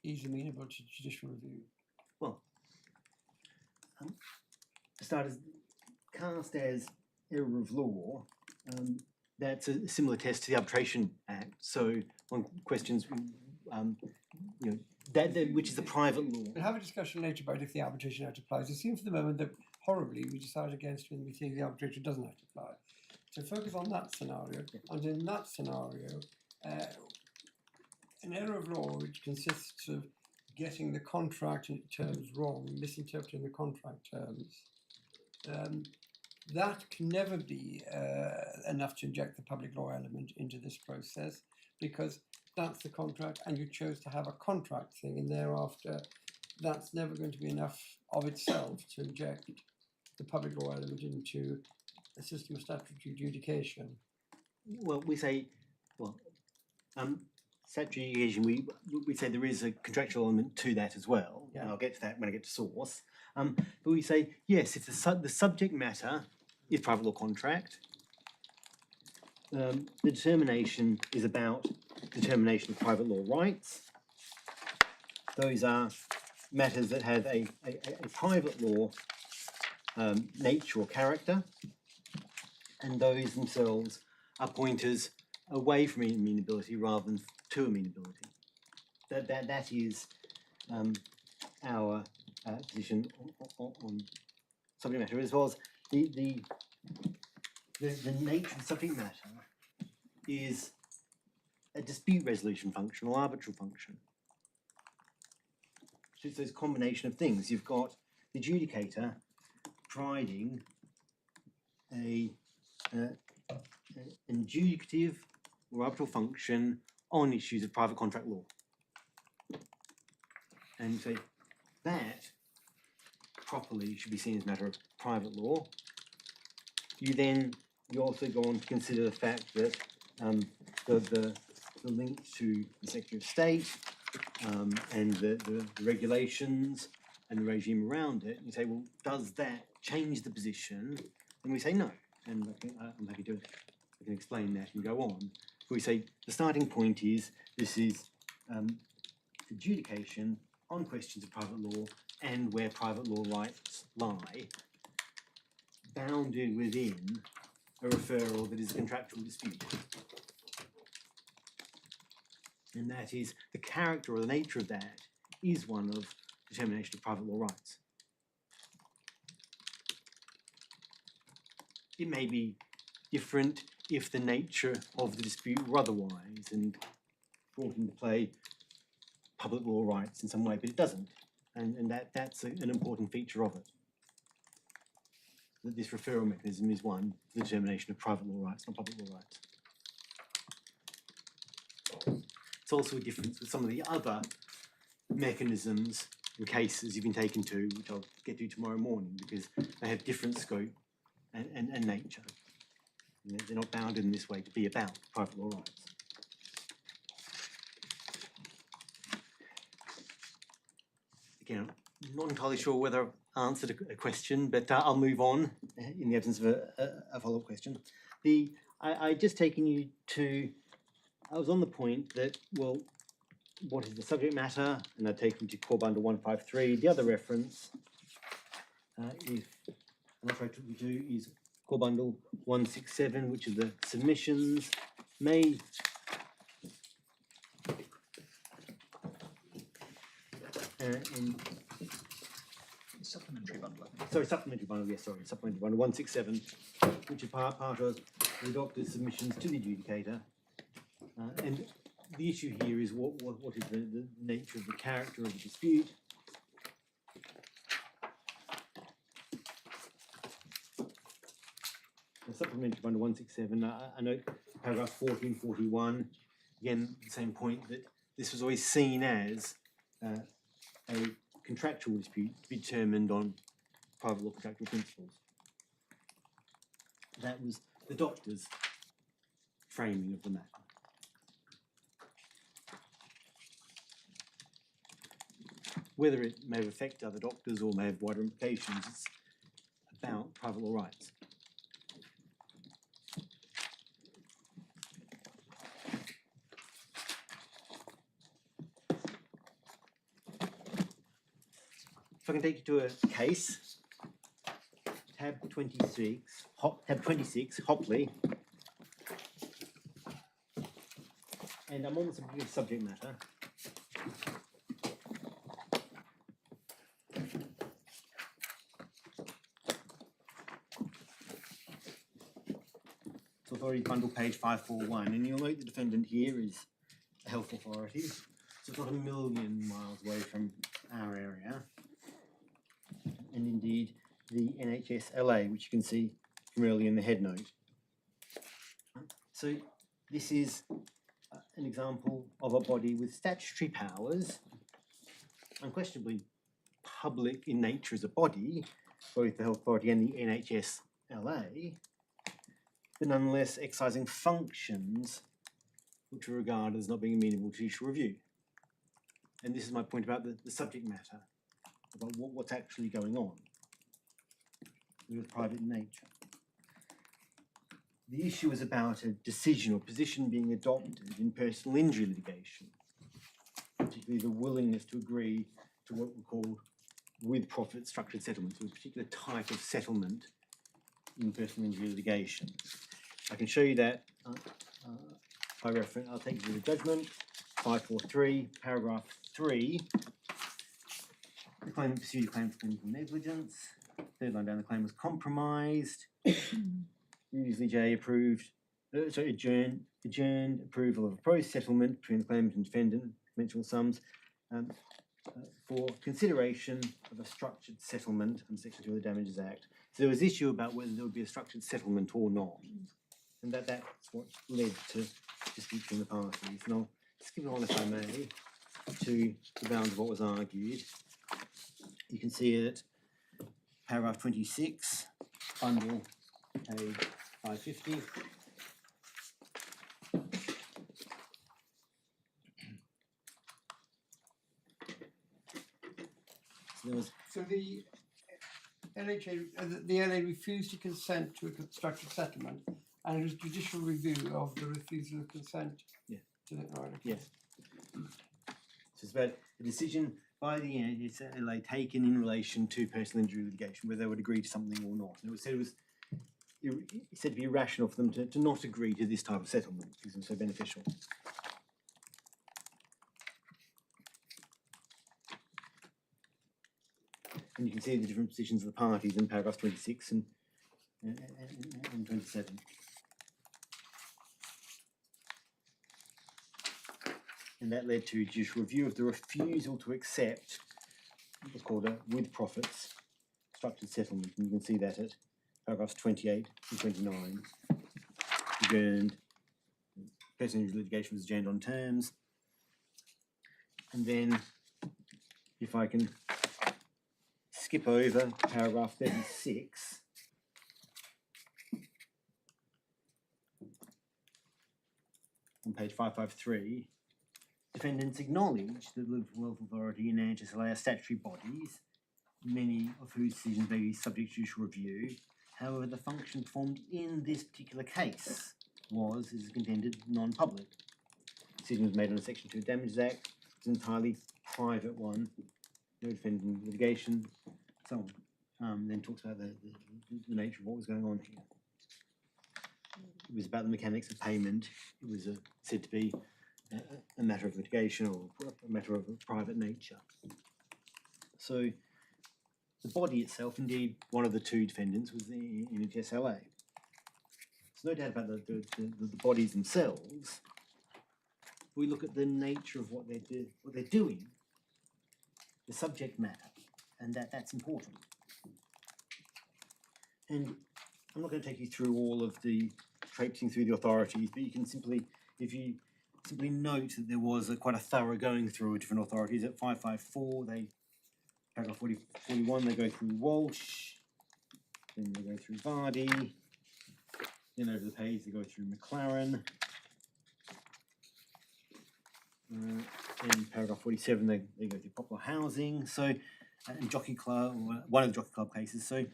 is amenable to judicial review. Well, to start as cast as error of law, that's a similar test to the Arbitration Act. So one questions, that which is the private law. We'll have a discussion later about if the Arbitration Act applies. It seems for the moment that horribly we decide against when we think the arbitration doesn't have to apply. So focus on that scenario, and in that scenario, an error of law which consists of getting the contract terms wrong, misinterpreting the contract terms, that can never be enough to inject the public law element into this process, because that's the contract and you chose to have a contract thing, and thereafter that's never going to be enough of itself to inject the public law element into a system of statutory adjudication. Well, we say, statutory adjudication, we say there is a contractual element to that as well, Yeah. and I'll get to that when I get to source. But we say, yes, if the subject matter is private law contract, the determination is about determination of private law rights. Those are matters that have a private law nature or character, and those themselves are pointers away from amenability rather than to amenability. That is our position on subject matter, as well as the nature of the subject matter is a dispute resolution function or arbitral function. So it's a combination of things. You've got the adjudicator providing an adjudicative or arbitral function on issues of private contract law. And so that properly should be seen as a matter of private law. You also go on to consider the fact that the link to the Secretary of State and the regulations and the regime around it. You say, well, does that change the position? And we say no. And I think I'm happy to I can explain that and go on. But we say the starting point is this is adjudication on questions of private law and where private law rights lie, bounded within a referral that is a contractual dispute. And that is the character or the nature of that is one of determination of private law rights. It may be different if the nature of the dispute were otherwise and brought into play public law rights in some way, but it doesn't. And that's an important feature of it. That this referral mechanism is one, the determination of private law rights, not public law rights. It's also a difference with some of the other mechanisms and cases you've been taken to, which I'll get to tomorrow morning, because they have different scope and nature. And they're not bound in this way to be about private law rights. Again, I'm not entirely sure whether I've answered a question, but I'll move on in the absence of a follow-up question. I just taken you to, I was on the point that, well, what is the subject matter? And I've taken you to core bundle 153. The other reference, and what I took you to is core bundle 167, which are the submissions made. And Supplementary bundle, I think. sorry, supplementary bundle, yes, sorry, supplementary bundle 167, which is part of the doctor's submissions to the adjudicator. And the issue here is what is the nature of the character of the dispute. The supplementary bundle 167, I note paragraph 1441, again, the same point that this was always seen as a contractual dispute to be determined on private law contractual principles. That was the doctor's framing of the matter. Whether it may affect other doctors or may have wider implications, it's about private law rights. If I can take you to a case, tab 26, Hopley, and I'm on the subject matter. Authority bundle page 541, and you'll note the defendant here is a health authority. It's it's not a million miles away from our area. And indeed, the NHS LA, which you can see from earlier in the head note. So this is an example of a body with statutory powers, unquestionably public in nature as a body, both the Health Authority and the NHS LA, but nonetheless exercising functions which are regarded as not being amenable to judicial review. And this is my point about the subject matter, about what's actually going on with private nature. The issue is about a decision or position being adopted in personal injury litigation, particularly the willingness to agree to what we call with-profit structured settlements, so a particular type of settlement in personal injury litigation. I can show you that by reference. I'll take you to the judgment, 543, paragraph 3. The claimant pursued a claim for clinical negligence. Third line down, the claim was compromised. Usually J approved, adjourned approval of a proposed settlement between the claimant and defendant, conventional sums, for consideration of a structured settlement under Section 2 of the Damages Act. So there was issue about whether there would be a structured settlement or not. And that's what led to dispute between the parties. And I'll skip on, if I may, to the bounds of what was argued. You can see it, paragraph 26, bundle, page 550. So the NHA, the LA refused to consent to a constructive settlement, and it was judicial review of the refusal of consent. Yeah. To the, right. Yes. So it's about a decision by the NHS LA taken in relation to personal injury litigation, whether they would agree to something or not. And it was said to be irrational for them to not agree to this type of settlement because it's so beneficial. And you can see the different positions of the parties in paragraphs 26 and 27. And that led to judicial review of the refusal to accept what's called a with profits structured settlement. And you can see that at paragraphs 28 and 29. Adjourned. Personal injury litigation was adjourned on terms. And then, if I can skip over paragraph 36. On page 553, defendants acknowledge that the Health Authority and NHS LA are statutory bodies, many of whose decisions may be subject to judicial review. However, the function performed in this particular case was, as contended, non-public. Decision was made under Section 2 of the Damages Act. It's an entirely private one. No defendant litigation, so on. Then talks about the nature of what was going on here. It was about the mechanics of payment. It was said to be a matter of litigation or a matter of a private nature. So the body itself, indeed, one of the two defendants was the NHS LA. There's no doubt about the bodies themselves. We look at the nature of what they're doing, the subject matter, and that's important. And I'm not going to take you through all of the traipsing through the authorities, but you can simply, if you simply note that there was quite a thorough going through of different authorities. At 554, paragraph 41, they go through Walsh, then they go through Vardy, then over the page they go through McLaren. In paragraph 47, they go through Popular Housing. So, and Jockey Club, one of the Jockey Club cases. So,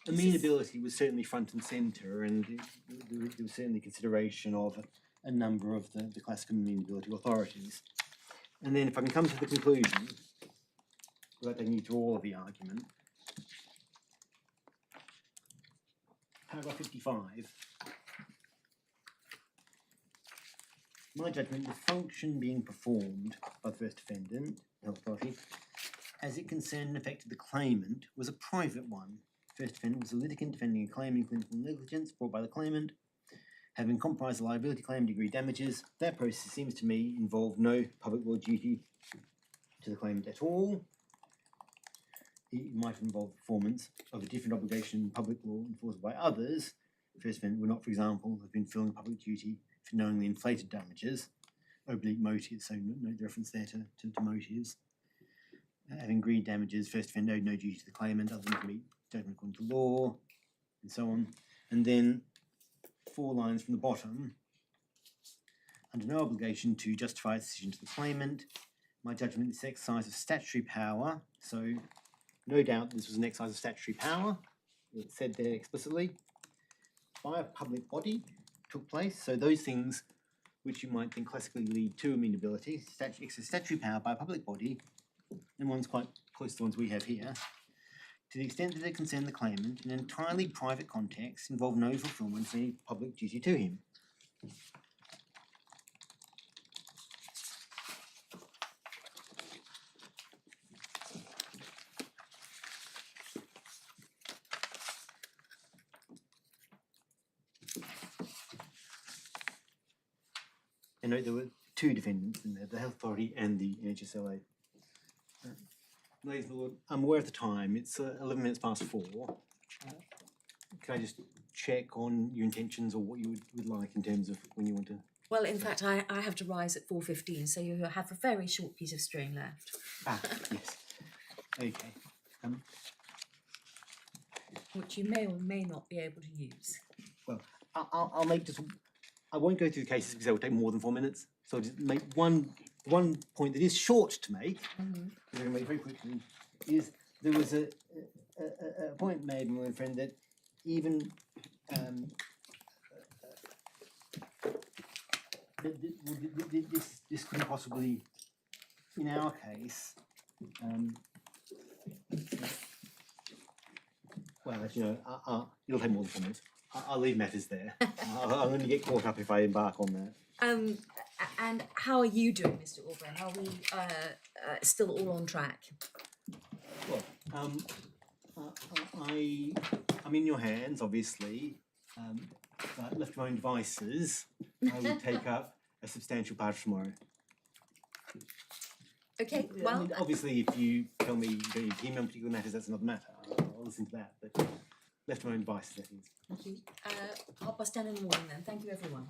amenability was certainly front and centre, and there was certainly consideration of a number of the classical amenability authorities. And then, if I can come to the conclusion, without taking you through all of the argument, paragraph 55. My judgment, the function being performed by the first defendant, Health Authority, as it concerned and affected the claimant, was a private one. The first defendant was a litigant defending a claim in clinical negligence brought by the claimant, having compromised the liability claim to agree damages. That process seems to me involve no public law duty to the claimant at all. It might involve performance of a different obligation in public law enforced by others. First defendant would not, for example, have been filling a public duty for knowingly inflated damages, oblique motives, so note the reference there to motives. Having agreed damages, first defendant owed no duty to the claimant other than to meet judgment according to law, and so on. And then 4 lines from the bottom, under no obligation to justify its decision to the claimant. My judgment is exercise of statutory power, so no doubt this was an exercise of statutory power. It's said there explicitly. By a public body took place, so those things which you might think classically lead to amenability, statutory power by a public body, and one's quite close to the ones we have here, to the extent that it concerned the claimant in an entirely private context, involve no fulfilment of any public duty to him. And note there were 2 defendants in there, the Health Authority and the NHS LA. Ladies and Lord, I'm aware of the time, it's 11 minutes past 4. Can I just check on your intentions or what you would like in terms of when you want to? Well, in fact, I have to rise at 4:15, so you have a very short piece of string left, Yes. Okay. which you may or may not be able to use. Well, I'll make just. I won't go through the cases because they will take more than 4 minutes. So I'll just make one point that is short to make. I'm going to make very quickly. Is there was a point made by my friend that even this couldn't possibly, in our case, well, as you know, it'll take more than 4 minutes. I'll leave matters there. I'm going to get caught up if I embark on that. And how are you doing, Mr. Auburn? Are we still all on track? Well, I'm in your hands, obviously. But left to my own devices, I will take up a substantial part of tomorrow. Okay, I well, mean, obviously, if you tell me you don't need to on particular matters, that's another matter. I'll listen to that. But left to my own devices, that is. thank you. 10:30 in the morning then. Thank you, everyone.